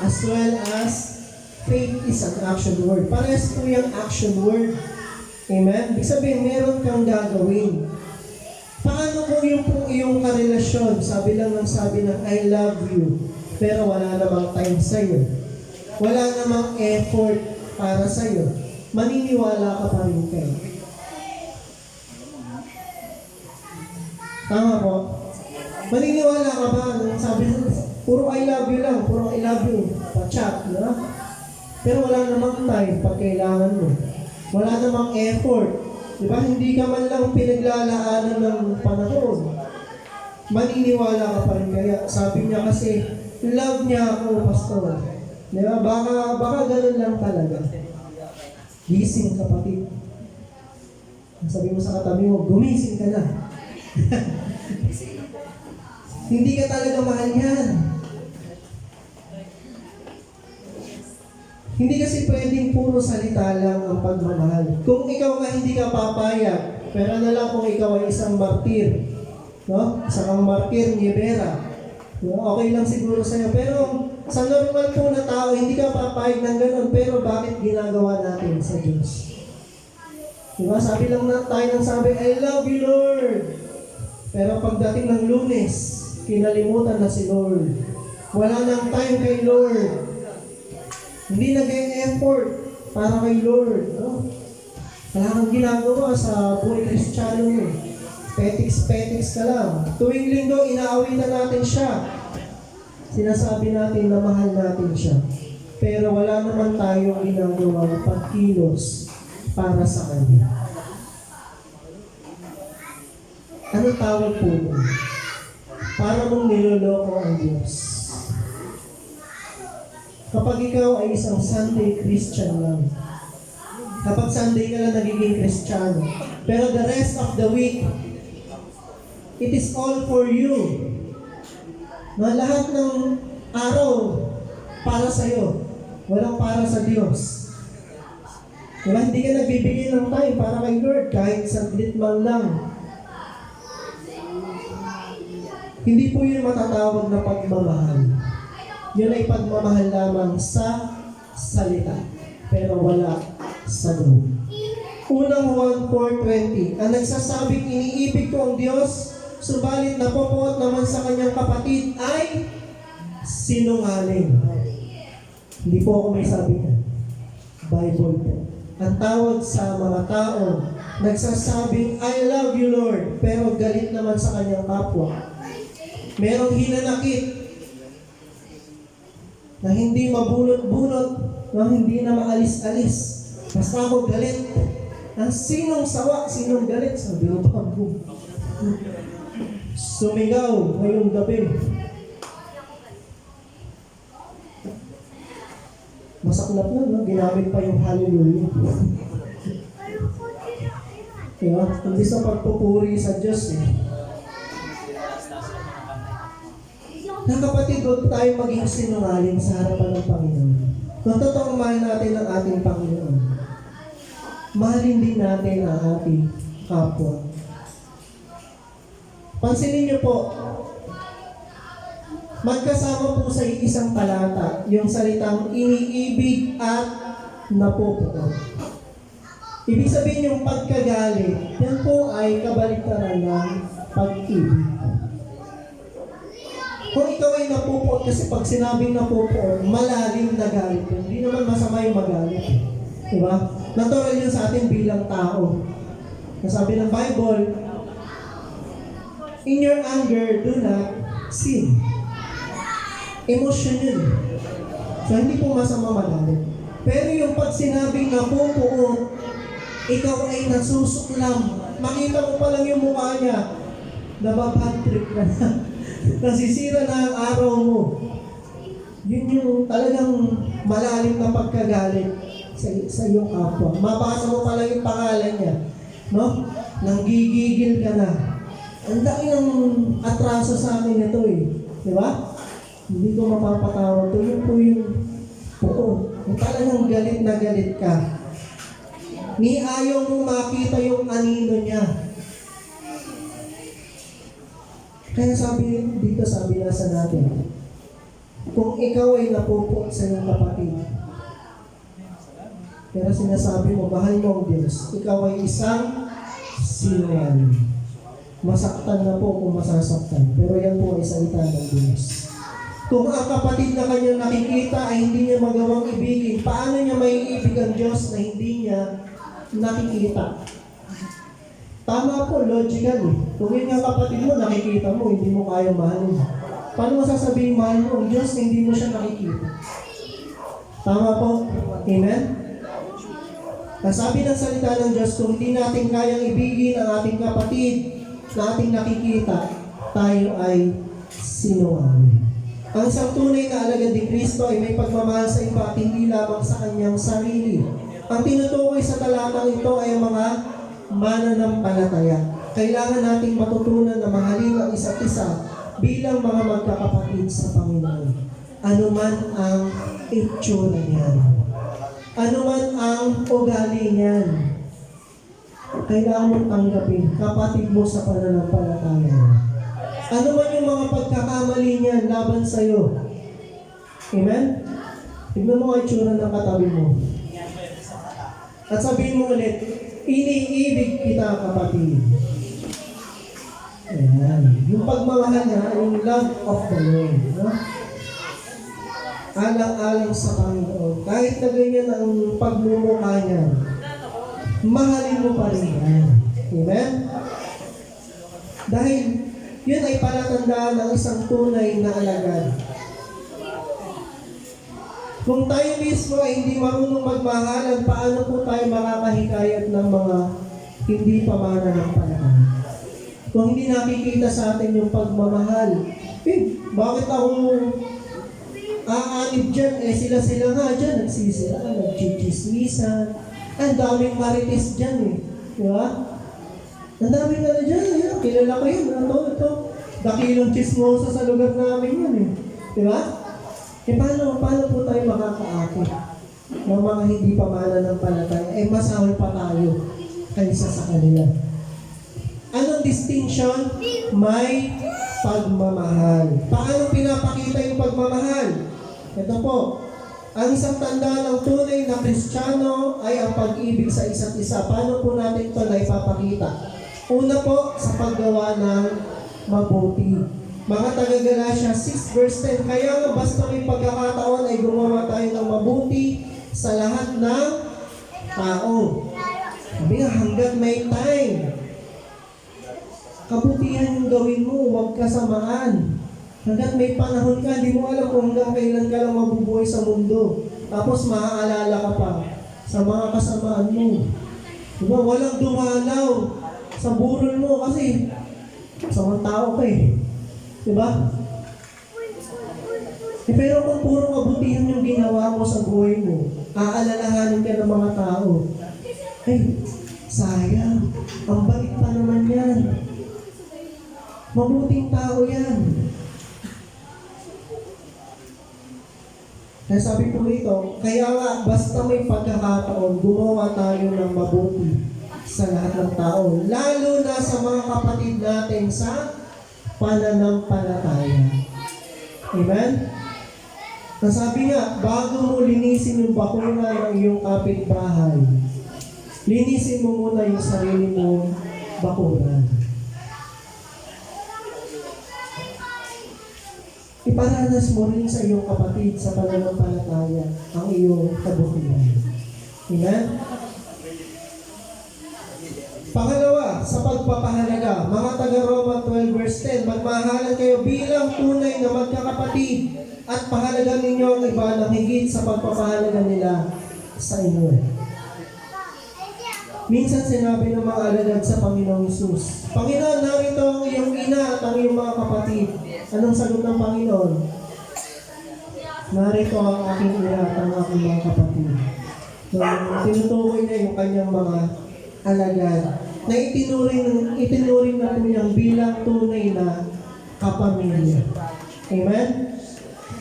As well as faith is an action word. Parehas po yung action word. Amen? Ibig sabihin, meron kang gagawin. Paano kung yung pong iyong karelasyon, sabi lang ng sabi ng I love you, pero wala namang time sa'yo. Wala namang effort para sa'yo. Maniniwala ka pa rin kayo. Tama po? Maniniwala ka ba? Sabi, puro I love you lang, puro I love you. Pa-chat, no? Pero wala namang time pag kailangan mo. Wala namang effort. Diba? Hindi ka man lang pinaglalaanan ng panahon. Maniniwala ka pa rin kaya. Sabi niya kasi, love niya ako, pastor. Diba? Baka ganun lang talaga. Gising, kapatid. Sabi mo sa katabi mo, gumising ka na. Hindi ka talaga mahal yan. Hindi kasi pwedeng puro salita lang ang pagmamahal. Kung ikaw nga hindi ka papayag, pero na lang kung ikaw ay isang martir, no? Isang martir ni Vera, no? Okay lang siguro sa'yo. Pero sa normal po na tao, hindi ka papayag ng ganun. Pero bakit ginagawa natin sa Diyos? Diba? Sabi lang na tayo ng sabi, I love you, Lord. Pero pagdating ng Lunes, kinalimutan na si Lord. Wala nang time kay Lord. Hindi nag-e-effort para kay Lord. No? Wala kang ginagawa sa buhay Kristiyano mo. Petiks ka lang. Tuwing linggo, inaawitan natin siya. Sinasabi natin na mahal natin siya. Pero wala naman tayong ginagawa ng pagkilos para sa Kanya. Ano tawag po mo? Para mong niloloko ang Diyos. Kapag ikaw ay isang Sunday Christian lang, kapag Sunday ka lang nagiging Kristiyano, pero the rest of the week, it is all for you. Na lahat ng araw para sa'yo, walang para sa Diyos. Diba? Hindi ka nagbibigay ng time para kay Lord kahit saglit man lang. Hindi po yun matatawag na pagmamahal. Yun ay pagmamahal lamang sa salita, pero wala sa loob. Unang Juan 4:20, ang nagsasabing iniibig ko ang Diyos, subalit napopoot naman sa kanyang kapatid ay sinungaling. Hindi po ako may sabi niya. Bible po. Ang tawag sa mga tao, nagsasabing, I love you Lord, pero galit naman sa kanyang kapwa. Merong hinanakit, na hindi mabunot-bunot, na hindi na maalis-alis. Basta ako galit. Ang sinong sawa, sinong galit, sabi ko ba mo. Sumigaw ngayong gabi. Masaklap na, no? Ginamit pa yung hallelujah. Diba? Hindi sa pagpupuri sa Diyos eh. Na kapatid, huwag tayo maging sinungaling sa harapan ng Panginoon. Kung totoong mahal natin ang ating Panginoon, mahalin din natin ang ating kapwa. Pansinin niyo po, magkasama po sa isang talata, yung salitang iniibig at napupuot. Ibig sabihin yung pagkagalit, yan po ay kabaliktaran ng pag-ibig. Kung ikaw ay napupuot, kasi pag sinabing napupuot, malalim na galit yun. Hindi naman masama yung magalit. Diba? Natural yun sa atin bilang tao. Nasabi ng Bible, in your anger, do not sin. Emotion yun. So, hindi po masama magalit. Pero yung pag sinabing napupuot, ikaw ay nasusuklam. Makita mo pa lang yung mukha niya, nababad trip ka na. Nasisira na ang araw mo. Yun yung talagang malalim na pagkagalit sa iyong kapwa. Mabasa mo pa lang yung pangalan niya. No? Nanggigigil ka na. Ang dami ng atraso sa amin ito eh. Di ba? Hindi ko mapapatawa ito. Yun po yung kung talagang galit na galit ka. Ni ayaw mong makita yung anino niya. Kaya sabi nasa natin, kung ikaw ay napupuot sa iyong kapatid, pero sinasabi mo, mahal mo ang Diyos, ikaw ay isang sinungaling. Masaktan na po kung masasaktan, pero yan po ay salita ng Diyos. Kung ang kapatid na kanyang nakikita ay hindi niya magawang ibigin, paano niya maiibig ang Diyos na hindi niya nakikita? Tama po, logical eh. Kung yun yung kapatid mo, nakikita mo, hindi mo kaya mahalin. Paano mo sasabihin mahal mo ang Diyos na hindi mo siya nakikita? Tama po? Amen? Nasabi ng salita ng Diyos, kung hindi natin kayang ibigin ang ating kapatid na ating nakikita, tayo ay sinungaling. Ang isang tunay na alagad ni Kristo ay may pagmamahal sa iba at hindi lamang sa kanyang sarili. Ang tinutukoy sa talatang ito ay ang mga mananampalataya. Kailangan nating matutunan na mahalin ang isa't isa bilang mga magkakapatid sa Panginoon. Ano man ang itsura niyan. Ano man ang ugali niyan. Kailangan mong tanggapin kapatid mo sa pananampalataya. Ano man yung mga pagkakamali niyan laban sa'yo. Amen? Tignan mo ang itsura ng katabi mo. At sabihin mo ulit, iniibig kita kapatid. Ayan. Yung pagmamahal niya, yung love of the Lord. No? Alang-alang sa Panginoon. Kahit na ganyan ang pagmumukha niya, mahalin mo pa rin yan. Amen? Dahil yun ay palatandaan ng isang tunay na alagad. Kung tayo mismo ay hindi marunong magmahalan, paano po tayo makakahikayat ng mga hindi pa mananampalataya? Kung hindi nakikita sa atin yung pagmamahal, bakit ako aanib dyan? Sila nga dyan, nagsisira, nagchichismisan. Ang daming marites dyan eh. Di ba? Ang daming dyan, kilala ko yun. Ito, dakilong chismosa sa lugar namin yun eh. Di ba? Paano po tayo makakaakit ng mga hindi pa mananampalataya? Masahol pa tayo kaysa sa kanila. Anong distinction? May pagmamahal. Paano pinapakita yung pagmamahal? Ito po, ang isang tanda ng tunay na Kristiyano ay ang pag-ibig sa isa't isa. Paano po natin ito na ipapakita? Una po, sa paggawa ng mabuti. Mga taga-Galatia 6 verse 10, kaya nga basta may pagkakataon ay gumawa tayo ng mabuti sa lahat ng tao. Sabi nga, hanggat may time, kabutihan yung gawin mo, huwag kasamaan. Hanggat may panahon ka, hindi mo alam kung hanggang kailan ka lang mabubuhay sa mundo. Tapos maaalala ka pa sa mga kasamaan mo. Diba, walang dumalaw sa burol mo kasi sa mga tao ka eh. Diba? Pero kung puro kabutihan yung ginawa mo sa buhay mo, aalalahanin ka ng mga tao. Ay, sayang. Ang bait pa naman yan. Mabuting tao yan. Kaya sabi po rito, kaya nga, basta may pagkakataon, gumawa tayo ng mabuti sa lahat ng tao. Lalo na sa mga kapatid natin sa pananampalataya. Amen? Nasabi nga, bago mo linisin yung bakuna ng iyong kapitbahay, linisin mo muna yung sarili mong bakuna. Iparanas mo rin sa iyong kapatid sa pananampalataya ang iyong kabutihan. Amen? Pangalawa, sa pagpapahalaga, mga taga-Roma 12 verse 10, magmahalan kayo bilang tunay na magkakapatid at pahalagan ninyo ang iba ng higit sa pagpapahalaga nila sa inyo. Minsan sinabi ng mga alagad sa Panginoong Hesus, Panginoon, narito ang iyong ina at ang iyong mga kapatid. Anong sagot ng Panginoon? Narito ang aking ina at ang aking mga kapatid. So, tinutukoy niya yung kanyang mga alagad na itinuring na po niyang bilang tunay na kapamilya. Amen?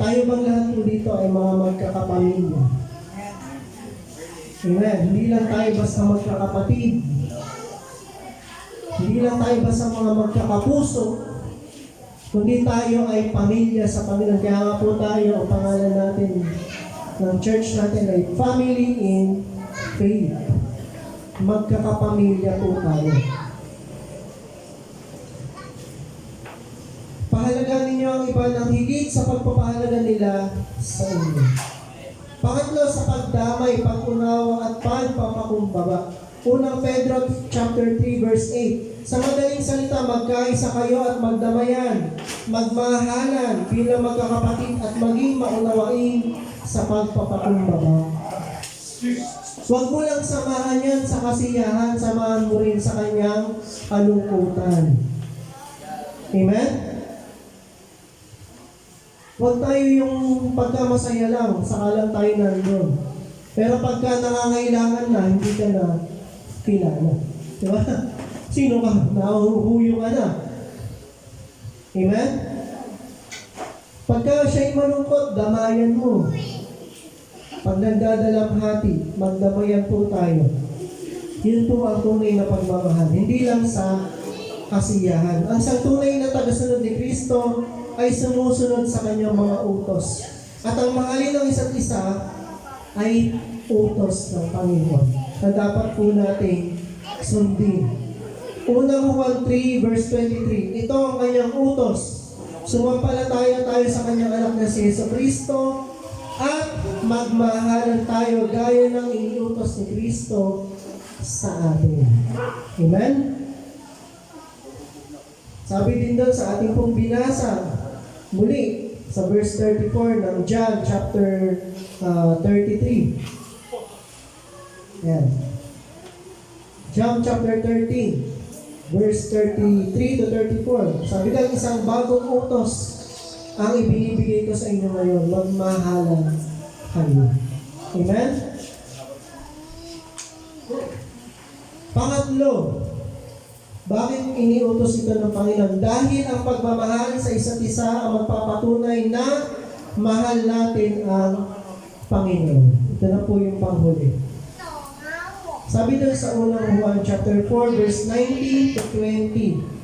Tayo bang lahat po dito ay mga magkakapamilya? Amen. Hindi lang tayo basta magkakapatid. Hindi lang tayo basta mga magkakapuso. Kundi tayo ay pamilya sa Panginoon. Kaya nga po tayo, ang pangalan natin ng church natin ay Family in Faith. Magkakapamilya po tayo. Pahalagan ninyo ang iba ng higit sa pagpapahalaga nila sa inyo. Pangatlo, sa pagdamay, pag-unawa at pagpapakumbaba. Unang Pedro chapter 3 verse 8. Sa madaling salita, magkaisa kayo at magdamayan, magmahalan bilang magkakapatid at maging maunawain sa pagpapakumbaba. Huwag mo lang samahan yan sa kasiyahan, samahan mo rin sa kanyang kalungkutan. Amen? Huwag tayo yung pagkamasaya lang, saka lang tayo nandun. Pero pagka nangangailangan na, hindi ka na kilala. Diba? Sino ka? Nahuhuyo ka na. Amen? Pagka siya'y malungkot, damayan mo. Pag nagdadalamhati, magdamayan po tayo. Yun po ang tunay na pagmamahal. Hindi lang sa kasiyahan. Ang sa tunay na tagasunod ni Kristo ay sumusunod sa kanyang mga utos. At ang mahalin ng isa't isa ay utos ng Panginoon na dapat po nating sundin. Unang Juan 3 verse 23, ito ang kanyang utos. Sumampalataya tayo sa kanyang anak na si Jesucristo at magmahalan tayo gaya ng iniutos ni Kristo sa atin. Amen? Sabi din doon sa ating pong binasa, muli, sa verse 34 ng John chapter 33. Yan. John chapter 13, verse 33 to 34. Sabi lang, isang bagong utos ang ibinibigay ko sa inyo ngayon, magmahalan kayo. Amen? Pangatlo, bakit iniutos ito ng Panginoon? Dahil ang pagmamahal sa isa't isa ang magpapatunay na mahal natin ang Panginoon. Ito na po yung panghuli. Sabi doon sa unang Juan chapter 4 verse 19 to 20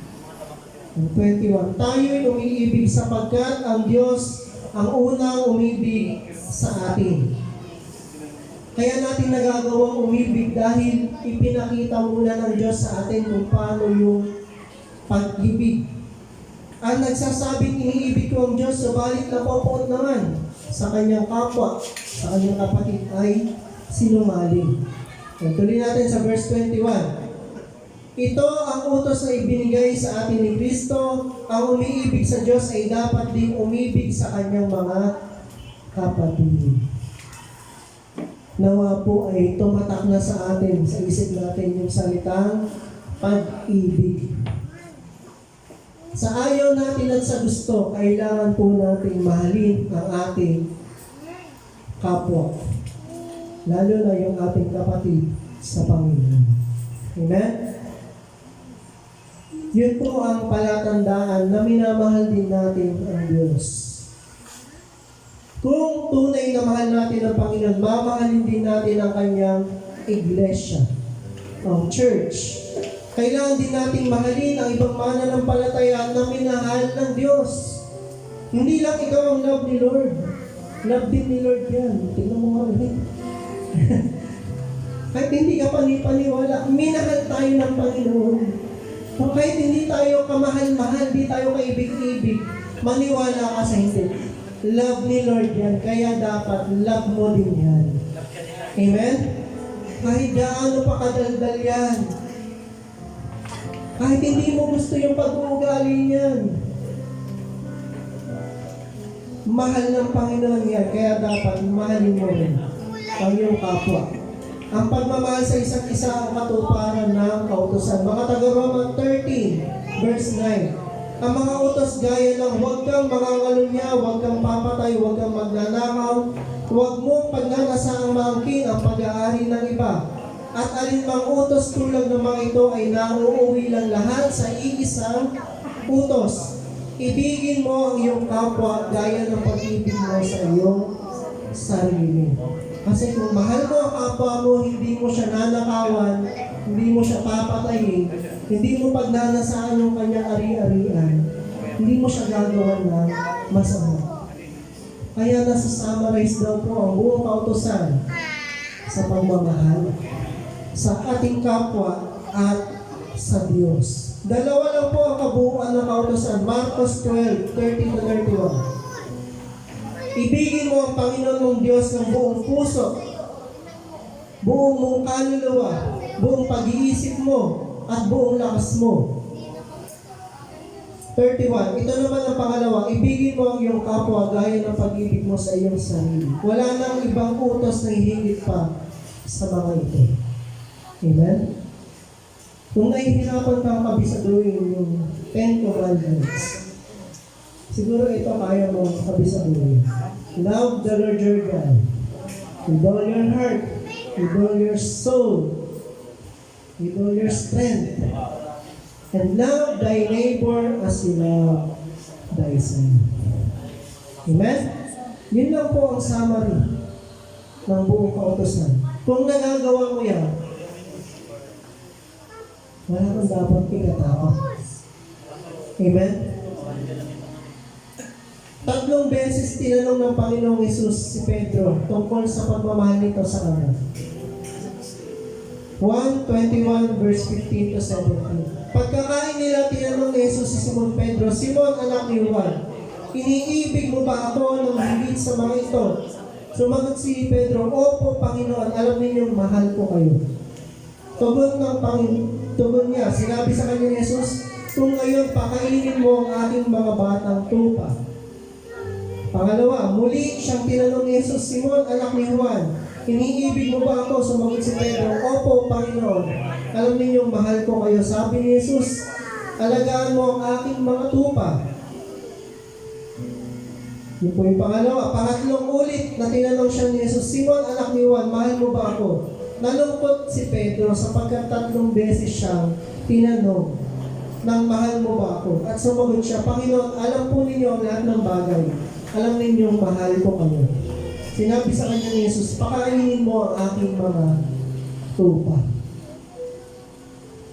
and 21. Tayo'y umiibig sapagkat ang Diyos ang unang umibig sa atin. Kaya natin nagagawang umibig dahil ipinakita muna ng Diyos sa atin kung paano yung pag-ibig. Ang nagsasabing iniibig ko ang Diyos, subalit napopoot naman sa kanyang kapwa, sa kanyang kapatid ay sinungaling. Tuloy natin sa verse 21. Ito ang utos na ibinigay sa atin ni Kristo. Ang umiibig sa Diyos ay dapat ding umibig sa kanyang mga kapatid. Nawa po ay tumatak na sa atin, sa isip natin yung salitang pag-ibig. Sa ayaw natin at sa gusto, kailangan po natin mahalin ang ating kapwa. Lalo na yung ating kapatid sa Panginoon. Amen? Yun po ang palatandaan na minamahal din natin ang Diyos. Kung tunay na mahal natin ang Panginoon, mamahalin din natin ang kanyang iglesia, ang church. Kailangan din natin mahalin ang ibang mananampalataya na minahal ng Diyos. Hindi lang ikaw ang love ni Lord. Love din ni Lord yan. Tingnan mo nga rin. Kahit hindi ka panipaniwala, minahal tayo ng Panginoon. Kung kahit hindi tayo kamahal-mahal, hindi tayo kaibig-ibig, maniwala ka sa hindi. Love ni Lord yan, kaya dapat love mo din yan. Amen? Kahit gaano pa kadaldal yan. Kahit hindi mo gusto yung pag-uugali niyan. Mahal ng Panginoon yan, kaya dapat mahalin mo rin ang iyong kapwa. Ang pagmamahal sa isa't isa ang katuparan ng kautusan. Mga taga-Roma 13, verse 9. Ang mga utos gaya ng huwag kang mangangalunya, huwag kang papatay, huwag kang magnanakaw, huwag mong pagnanasaang maangkin ang pag-aari ng iba. At alinmang utos tulad ng mga ito ay nauuwi lang lahat sa iisang utos. Ibigin mo ang iyong kapwa gaya ng pag-ibig mo sa iyong sarili. Kasi kung mahal mo ang kapwa mo, hindi mo siya nanakawan, hindi mo siya papatayin, hindi mo pagnanasaan yung kanyang ari-arian, hindi mo siya gagawan ng masama. Kaya nasa-summarize daw po ang buong kautusan sa pagmamahal sa ating kapwa at sa Diyos. Dalawa lang po ang kabuuan ng kautusan. Marcos 12:30-31. Ibigin mo ang Panginoon mong Diyos ng buong puso, buong mong kaluluwa, buong pag-iisip mo, at buong lakas mo. 31. Ito naman ang pangalawa. Ibigin mo ang iyong kapwa gaya ng pag-ibig mo sa iyong sarili. Wala nang ibang utos na hihigit pa sa mga ito. Amen? Kung nahihirapan kang kabisaduhin yung 10 Commandments, siguro ito kaya mong kabisaduhin. Love the Lord your God with all your heart, with all your soul, with all your strength, and love thy neighbor as you love thyself. Amen? Yun lang po ang summary ng buong kautusan. Kung nagagawa mo yan, wala kang dapat ikatakot. Amen? 3 beses tinanong ng Panginoong Hesus si Pedro tungkol sa pagmamahal nito sa kanya. 1:21 verse 15-17. Pagkakain nila, tinanong ni Hesus si Simon Pedro, Simon, anak ni Juan, iniibig mo ba ako ng higit sa mga ito? Sumagot si Pedro, Opo, Panginoon, alam ninyong mahal ko kayo. Tugon niya, sinabi sa kanya ni Jesus, kung ngayon pakainin mo ang aking mga batang tupa. Pangalawa, muli siyang tinanong ni Jesus, Simon, anak ni Juan, iniibig mo ba ako? Sumagot si Pedro, Opo, Panginoon, alam ninyong mahal ko kayo. Sabi ni Jesus, alagaan mo ang aking mga tupa. Yun po yung pangalawa. Pangatlong ulit na tinanong siya ni Jesus, Simon, anak ni Juan, mahal mo ba ako? Nalungkot si Pedro sapagkat 3 beses siyang tinanong ng mahal mo ba ako? At sumagot siya, Panginoon, alam po ninyo ang lahat ng bagay. Alam ninyong mahal ko kayo. Sinabi sa kanya ni Jesus, pakainin mo ang aking mga tupa.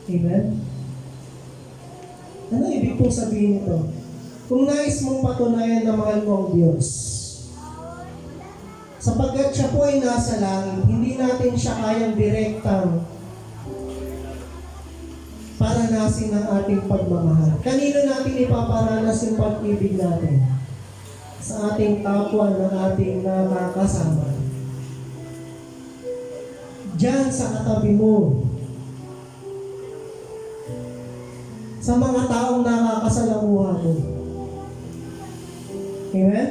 Amen? Ano ibig pong sabihin nito? Kung nais mong patunayan na mahal mo ang Diyos, sapagkat siya po ay nasa langit, hindi natin siya kayang direktang paranasin ang ating pagmamahal. Kanino natin ipaparanas yung pag-ibig natin? Sa ating kapwa ng ating nakakasama. Diyan sa katabi mo. Sa mga taong nakakasalamuha mo. Amen?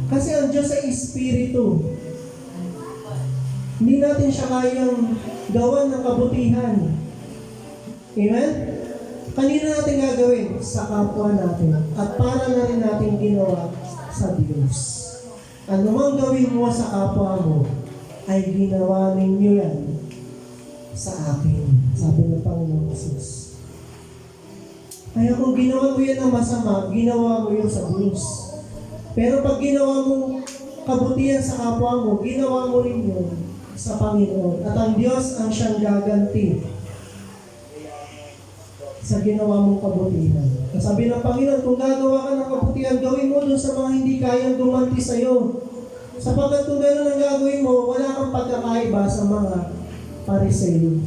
Kasi ang Diyos ay Espiritu. Hindi natin siya kayang gawan ng kabutihan. Amen? kanina natin gagawin sa kapwa natin at para na rin natin ginawa sa Diyos. Ano mang gawin mo sa kapwa mo, ay ginawa ninyo yan sa akin. Sabi ng Panginoon Jesus. Kaya kung ginawa mo yan ng masama, ginawa mo yun sa Diyos. Pero pag ginawa mo kabutihan sa kapwa mo, ginawa mo rin yun sa Panginoon. At ang Diyos ang siyang gaganti sa ginawa mong kabutihan. Sabi ng Panginoon, kung gagawa ka ng kabutihan, gawin mo dun sa mga hindi kayang gumanti sa'yo. Sapagkat kung gano'n ang gagawin mo, wala kang pagkakaiba sa mga Pariseo.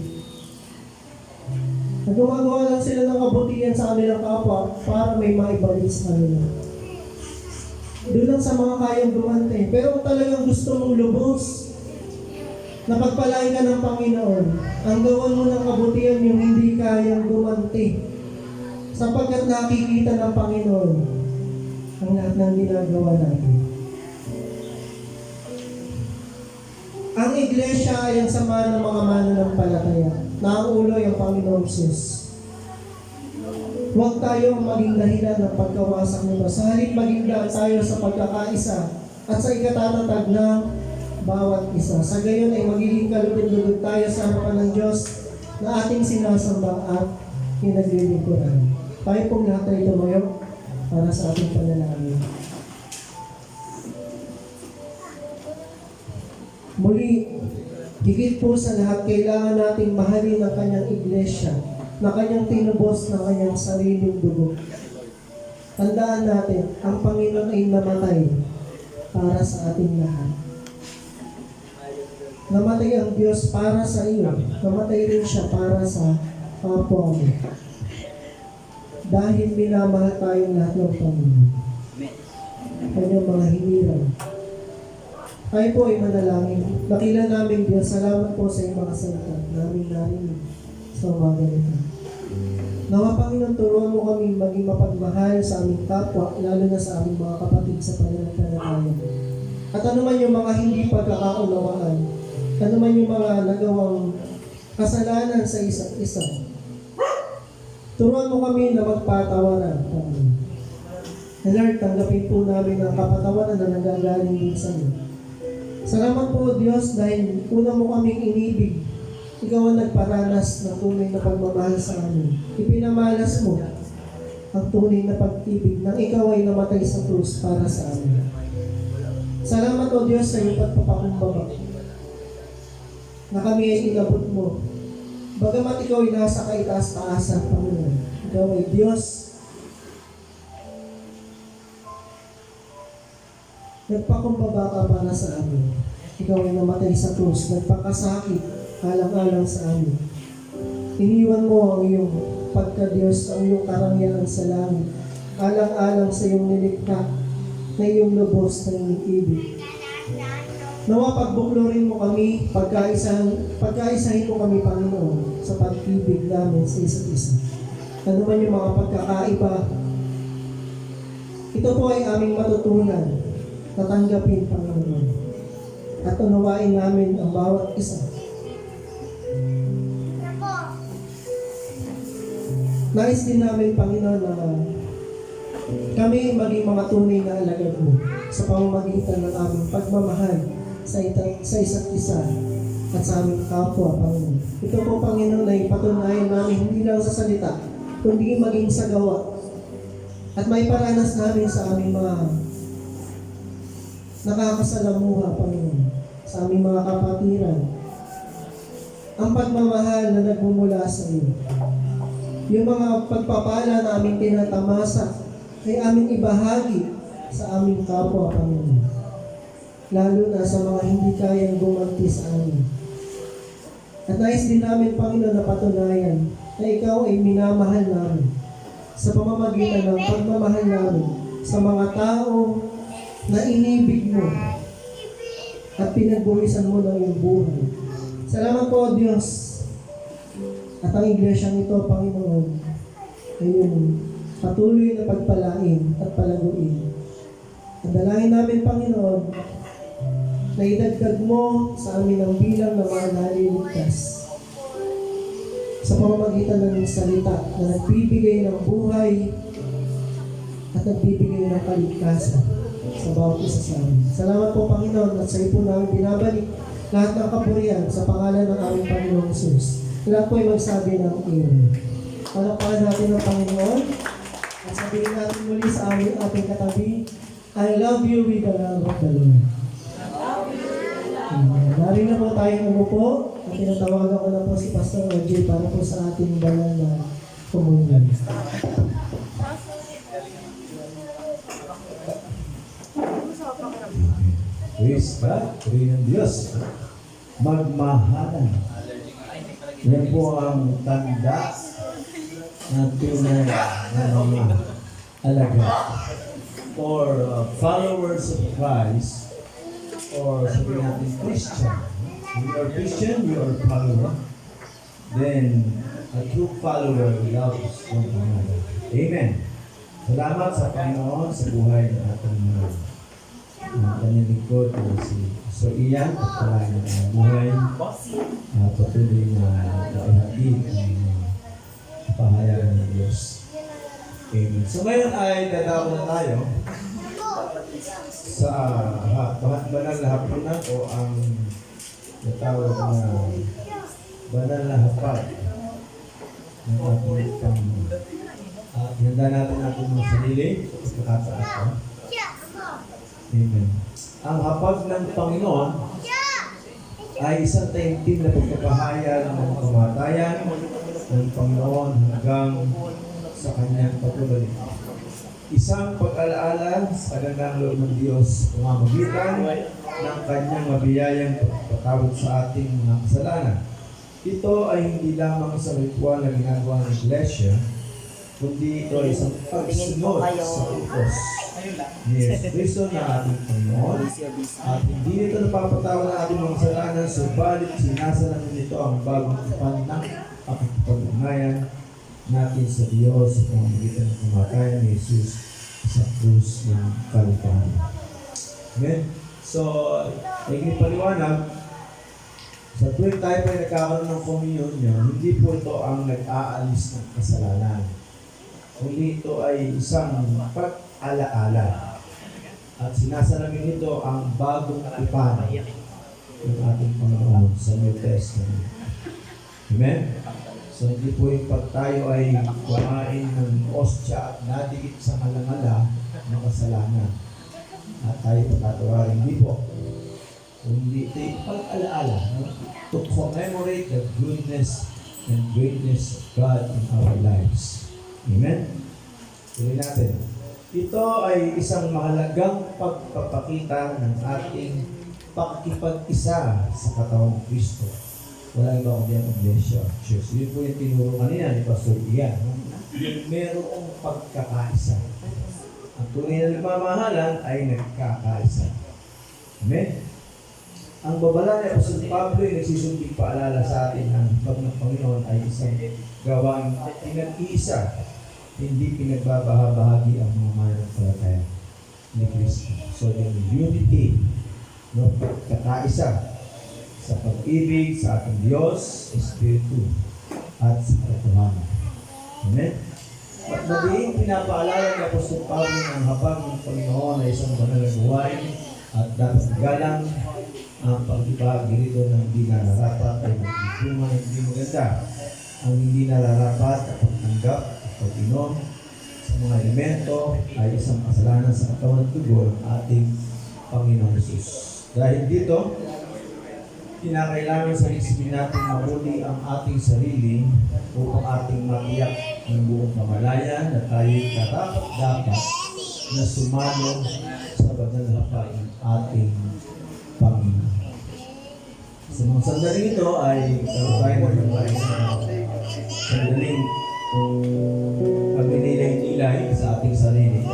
Gumagawa lang sila ng kabutihan sa kanilang kapwa para may maibalik sa kanila. Doon lang sa mga kayang gumanti. Pero kung talagang gusto mong lubos, na pagpalain ka ng Panginoon, ang gawan mo ng kabutihan yung hindi kayang gumanti. Sapagkat nakikita ng Panginoon ang lahat ng ginagawa natin. Ang iglesia ay ang sama ng mga mananampalataya na ang ulo ay ang Panginoon Jesus. Huwag tayo maging dahilan ng pagkawasak nito. Sa halip maging daan tayo sa pagkakaisa at sa ikatatag ng bawat isa. Sa gayon ay magiging kalugod-lugod tayo sa harapan ng Diyos na ating sinasamba at pinaglilingkuran. Tayo pong lahat ay tumayo para sa ating panalangin. Muli, higit po sa lahat, kailangan nating mahalin ang kanyang iglesia na kanyang tinubos na kanyang sariling dugo. Tandaan natin, ang Panginoon ay namatay para sa ating lahat. Namatay ang Diyos para sa iyo. Namatay rin siya para sa kapwa mo. Dahil minamahal tayong lahat ng Panginoon. Kanyang mga hinirang. Tayo po ay manalangin. Dakila namin Diyos, salamat po sa iyong mga salita namin narinig sa umaga nito. Nawa Panginoon, turuan mo kami maging mapagmahal sa aming kapwa, lalo na sa aming mga kapatid sa pananampalataya. At ano man yung mga hindi pagkakaunawaan, ano man yung mga nagawang kasalanan sa isa't isa, turuan mo kami na magpatawaran, Panginoon. Lord, tanggapin po namin ang kapatawaran na nanggagaling din sa iyo. Salamat po, Diyos, dahil una mo kaming inibig. Ikaw ang nagparanas ng tunay na pagmamahal sa amin. Ipinamalas mo ang tunay na pag-ibig nang ikaw ay namatay sa krus para sa amin. Salamat o Diyos sa iyong pagpapakumbaba na kami ay inabot mo. Bagamat ikaw ay nasa kaitaas-taasan, Panginoon. Ikaw ay Diyos. Nagpakumbaba ka para sa amin. Ikaw ay namatay sa krus, nagpakasakit, alang-alang sa amin. Iniwan mo ang iyong pagka-Diyos, ang iyong karangyaan sa langit, alang-alang sa iyong nilikha, na iyong lubos na iniibig. Nawa pagbuklorin mo kami, pagkaisahin mo kami, Panginoon, sa pag-ibig namin sa isa't isa. Ano man yung mga pagkakaiba, ito po ay aming matutunan, tatanggapin, Panginoon, at unawain namin ang bawat isa. Nais din namin, Panginoon, na kami maging mga tunay na alagad mo sa pamamagitan ng aming pagmamahal sa isa't isa at sa aming kapwa, Panginoon. Ito po, Panginoon, ay patunayan namin hindi lang sa salita, kundi maging sa gawa. At may paranas namin sa aming mga nakakasalamuha, Panginoon, sa aming mga kapatiran. Ang pagmamahal na nagmumula sa iyo. Yung mga pagpapala na aming tinatamasa ay aming ibahagi sa aming kapwa, Panginoon. Lalo na sa mga hindi kayang gumanti sa amin. At nais din namin, Panginoon, na patunayan na ikaw ay minamahal namin sa pamamagitan ng pagmamahal namin sa mga tao na inibig mo at pinagbuwisan mo ng iyong buhay. Salamat po, Diyos. At ang iglesyang ito, Panginoon, ay yung patuloy na pagpalain at palaguin. At dalangin namin, Panginoon, na idagdag mo sa amin ang bilang ng mga naliligtas sa pamamagitan ng salita na nagbibigay ng buhay at nagbibigay ng kaligtasan sa bawat isa sa amin. Salamat po, Panginoon, at sa iyo po namin binabalik lahat ng kapurihan sa pangalan ng aming Panginoong Jesus. Lahat po ay magsabi ng Amen. Palakpakan natin ang Panginoon at sabihin natin muli sa ating katabi, I love you with the love of the Lord. Amen. Narin na po tayong umupo at tinatawagan ko na po si Pastor OJ para po sa ating banal na komunyon. Praise God, purihin ng Diyos. Magmahalan. Yan po ang tanda ng tunay na mga alaga or followers of Christ or sabihin natin Christian. We are Christian, we are follower. Then, a true follower loves one another. Amen. Salamat sa Panginoon sa buhay ng ating mga kanyang likod na si So Ian, pagpalain ng buhay, patuloy na naihatid ang pahayag ng Diyos. Amen. So ngayon ay dadaw na tayo sa banal na hapunan o ang natawag na banal na hapag ng ating Panginoon. At handa natin ating mga sarili sa pagkakataon. Amen. Ang hapag ng Panginoon ay isang taimtim na pagpapahayag ng kamatayan ng Panginoon hanggang sa kanyang patuloy. Isang pag-alaala sa kagandang loob ng Diyos pamamagitan ng kanyang mabiyayang pagpapatawad sa ating mga kasalanan. Ito ay hindi lamang sa ritual na ginagawa ng Iglesia, kundi ito ay isang pagsunod sa utos ni Jesucristo na ating Panginoon. At hindi nito napapatawad ng ating mga kasalanan, subalit sinasalamin nito ang bagong tipan ng pakikipag-ugnayan natin sa Diyos sa pamamagitan ng kamatayan ni Jesus sa krus ng Kalbaryo. Amen? So, ay paliwanag, sa tuwing tayo pa nagkakaroon ng komunyon, hindi po ito ang nag-aalis ng kasalanan. Kundi ito ay isang pag-alaala. At sinasalamin nito ang bagong tipan ng ating Panginoon sa New Testament. Amen? So hindi po yung pag tayo ay kumain ng ostya at nadikit sa halangala ng kasalanan at tayo patatawarin. Hindi po. Kundi ito yung pag-alaala, to commemorate the goodness and greatness of God in our lives. Amen? Tuloy natin. Ito ay isang mahalagang pagpapakita ng ating pakikipag-isa sa katawan ng Kristo. Wala iba kundi ang Iglesia of Church. Yun po yung tinuro kanina ni Pastor Ian. Merong pagkakaisa. Ang tunay na nagmamahalan ay nagkakaisa. Amen? Ang babala ni Apostol Pablo ay nagsisilbing paalala sa atin ang hipag ng Panginoon ay isang gawang pinag-iisa, hindi pinagbabahabahagi ang mga mananampalataya ni Kristo. So, yung unity, no, pagkakaisa sa pag-ibig sa ating Diyos, Espiritu, at sa katotohanan. Amen? At magiging pinapaalala ni Apostol Pablo ng hapag ng Panginoon ay isang banal na buhay at dapat galang ang pag-ibagi rito ng hindi nararapat ay magbibunga ng hindi maganda. Ang hindi nararapat at pagtanggap at pag-inom sa mga elemento ay isang kasalanan sa katawan at dugo ng ating Panginoon Jesus. Dahil dito, kinakailangan sa isipin natin mahuli ang ating sarili upang ating matiyak ng buong kamalayan na tayo'y karapat-dapat na sumalo sa banal na hapain ating Panginoon. Sa mga sandali ito ay tayo magpapay sa sandaling pagninilay-nilay sa ating sarili.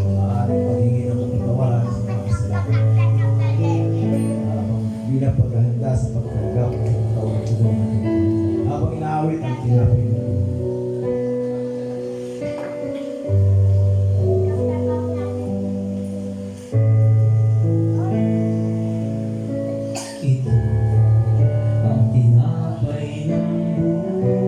Maaaring paghingi ng kapatawaran sa mga kasalanan. Bilang paghahanda sa pagtanggap ng katawan ng natin. Habang inaawit ang tinapin ng ito ang tinapay ng buhay.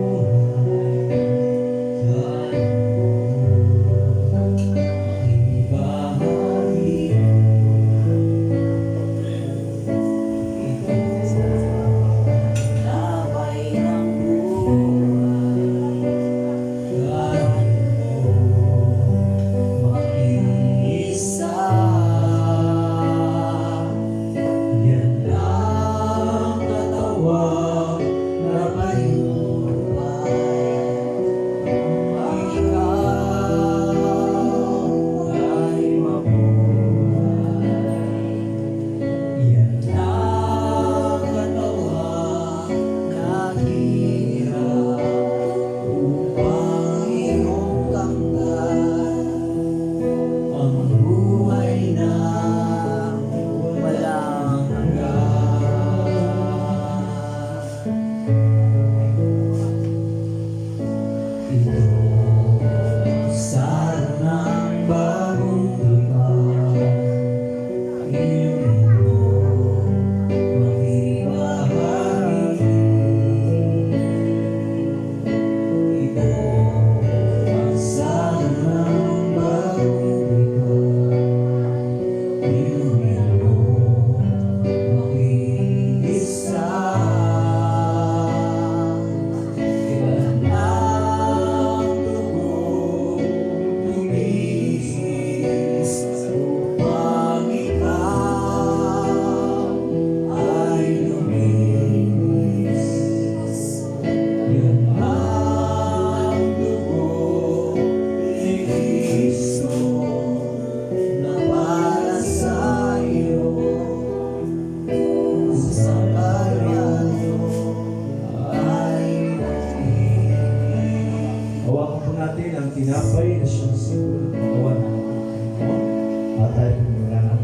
tinapay na siyang simbolo ng katawan ng Panginoon at tayo pumulanan.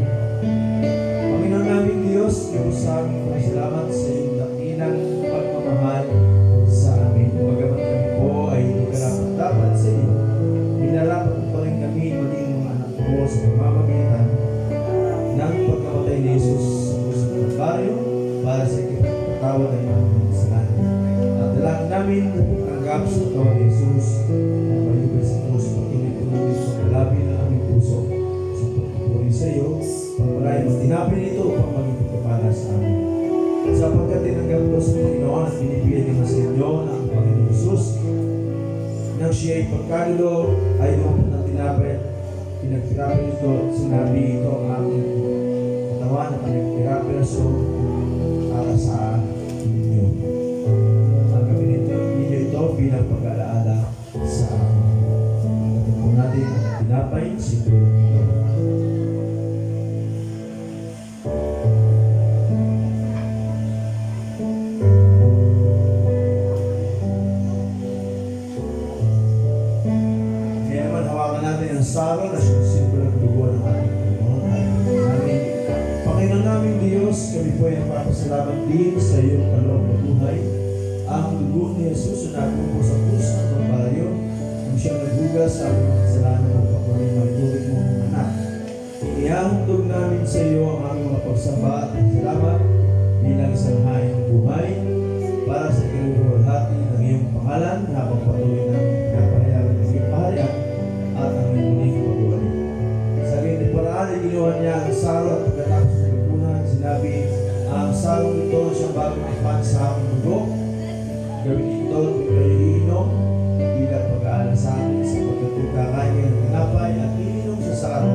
Panginoon naming Diyos, Diyos sa aming pasalamat sa iyong dakilang pagmamahal sa amin. Bagamat kami po ay hindi karapat-dapat sa iyo, minarapat mo pa rin kami maging mga anak mo sa pamamagitan ng pagkamatay ni Jesus sa krus ng Kalbaryo para sa ikipagpatawad ng aming kasalanan. At dalangin namin na pagtanggap sa katawan ni Jesus ang malibay sa krus, patuloy-tuloy sa kalabi ng aming puso sa pagpupuri sa iyo, pagpalay mo tinapin ito upang maging pagpapala sa amin. Sapagkat tinanggap ko sa Panginoon at binibigyan naman sa inyo na ang Panginoon Jesus nang siya ay pagkalulo ay lumapot ng tinapay at pinagpirapin ito at sinabi ito ang aking katawan na pinagpirapiraso para sa inyo. Ang gawin ninyo ito bilang pag-alaala sa amin. Ang po natin ang tinapay, siguro ito. Kaya naman hawakan natin ang saro na siyang simbolo ng dugo ng ating Panginoon. Amen. Panginoon naming Diyos, kami po ay nagpapasalamat din sa iyong kaloob na buhay. Ang dugo ni Jesus na nagbubo sa krus ng Kalbaryo, kung siyang naghugas sa aming mga kasalanan upang kami maituring mo ng anak. Iihandog namin sa iyo ang aming mga pagsamba at salamat bilang isang hain ng buhay para sa kinuluwalhati ng iyong pangalan habang patuloy namin pinapahayagan ng iyong kaharian at ang iyong muling pagbabalik. Sa ganitong paraan ay ginawa niya ang saro at pagkatapos ng lipunan, sinabi, ang saro nito siyang bagong ipan sa aking dugo. Gawin ito kung kayo iinom bilang pag-aalala sa amin sapagkat yung kakain ng tinapay at iinom sa saro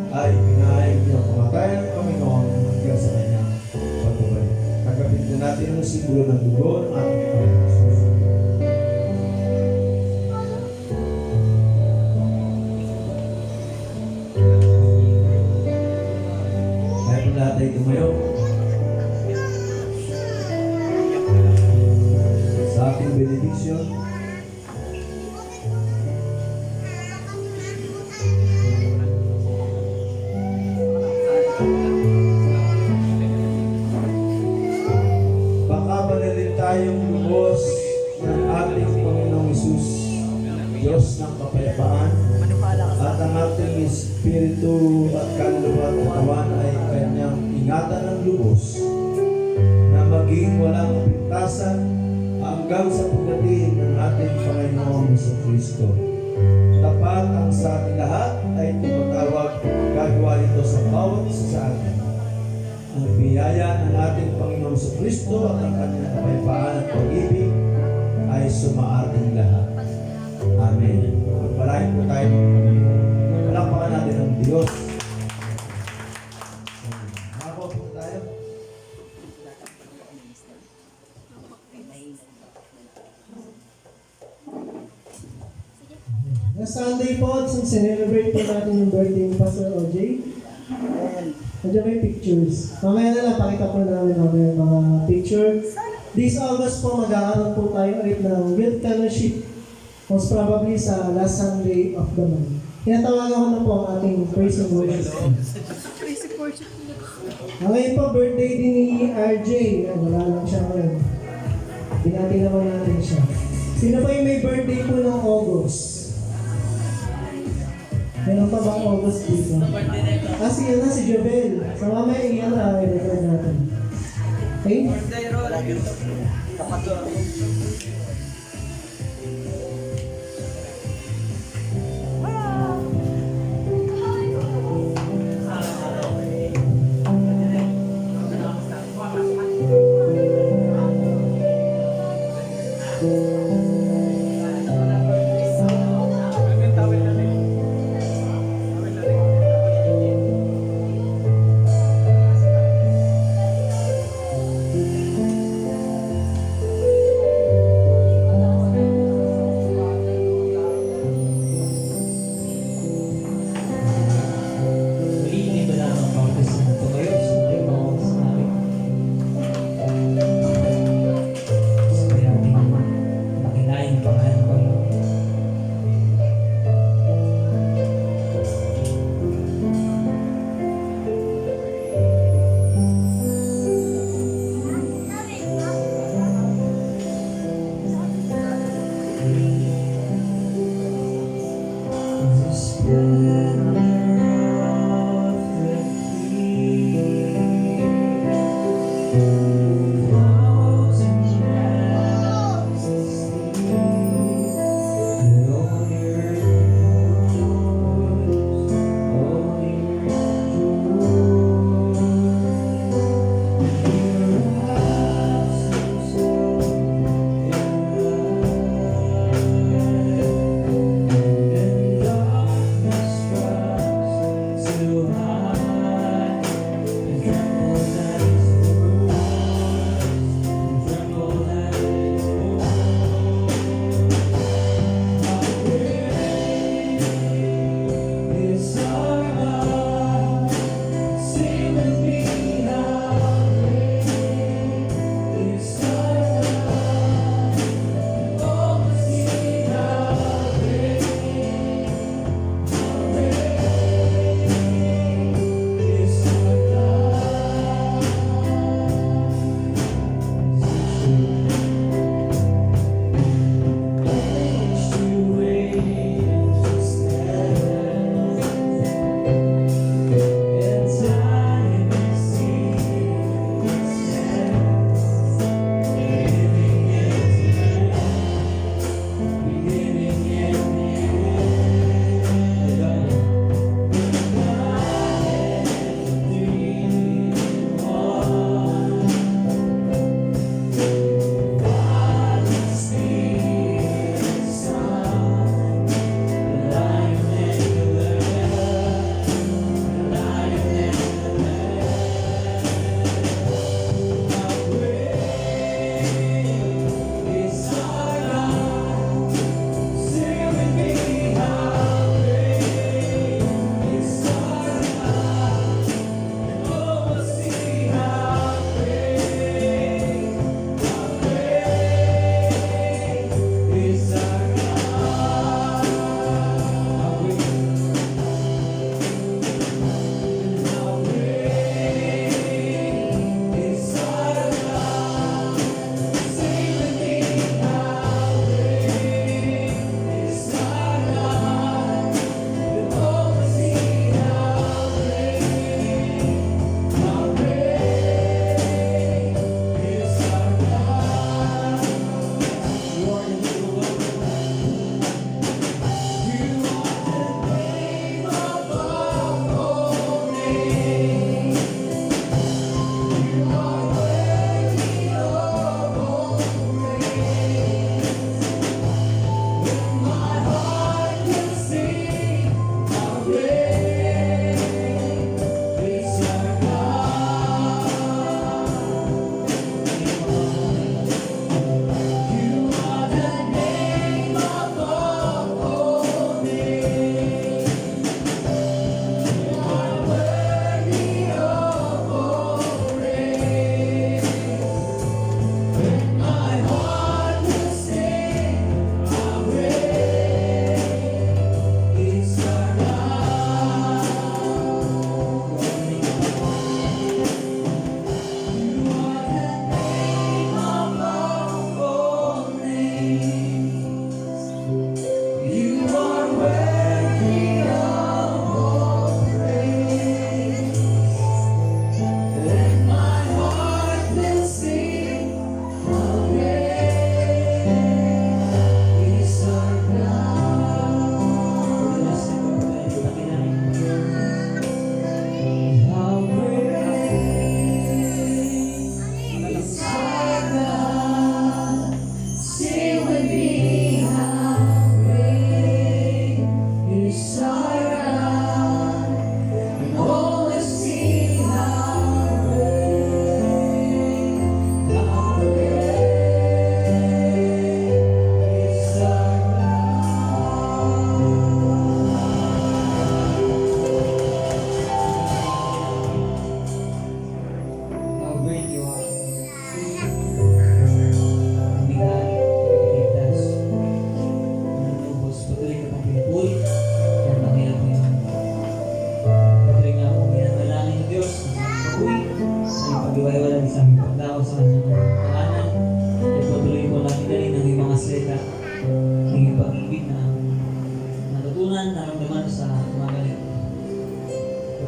ay pinahayag ng kamatayan ng Panginoon hanggang sa kanyang pagbabalik. Tanggapin po natin ang simbolo ng dugo ng ating Panginoon Jesus. Kaya po lahat ay tumayo sa ating benediction. Pakabanalin tayong lubos ng ating Panginoong Hesus, Diyos ng kapayapaan, at ang ating espiritu at kaluluwa at katawan ay kanyang ingatan ng lubos na maging walang kapintasan hanggang sa pagdating ng ating Panginoong Jesucristo. Tapat ang sa ating lahat ay tumatawag, gagawa ito sa bawat isa sa atin. Ang biyaya ng ating Panginoong Jesucristo at ang kanyang kapayapaan at pag-ibig ay sumaating lahat. Amen. Pagpalain po tayo ng Panginoon. Palakpakan natin ang Diyos. Makapo po tayo. Na Sunday po, sinelebrate po natin yung birthday ni Pastor OJ. Nandiyan may pictures. Mamaya na lang, pakita po namin mamaya mga picture. This August po, mag-aaroon po tayo ulit ng Youth Fellowship. Most probably sa last Sunday of the month. Tinatawagan ko na po ang ating praise and worship. Ngayon po, birthday din ni RJ. Wala lang siya ngayon. Binati naman natin siya. Sino pa yung may birthday po ng August? Meron pa bang August dito? Si yun na, si Jovel. Sa mamaya iyan na, i-record natin. Okay?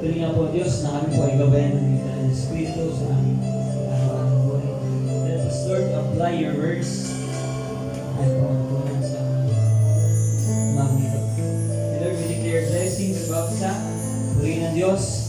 Tuloy nga po Diyos na kami po ay gabayan ng ng Espiritu sa aming araw-araw buhay. Let us Lord apply your words ay pangatunan sa umagang ito. And Lord, we declare blessings about sa purihin ng Diyos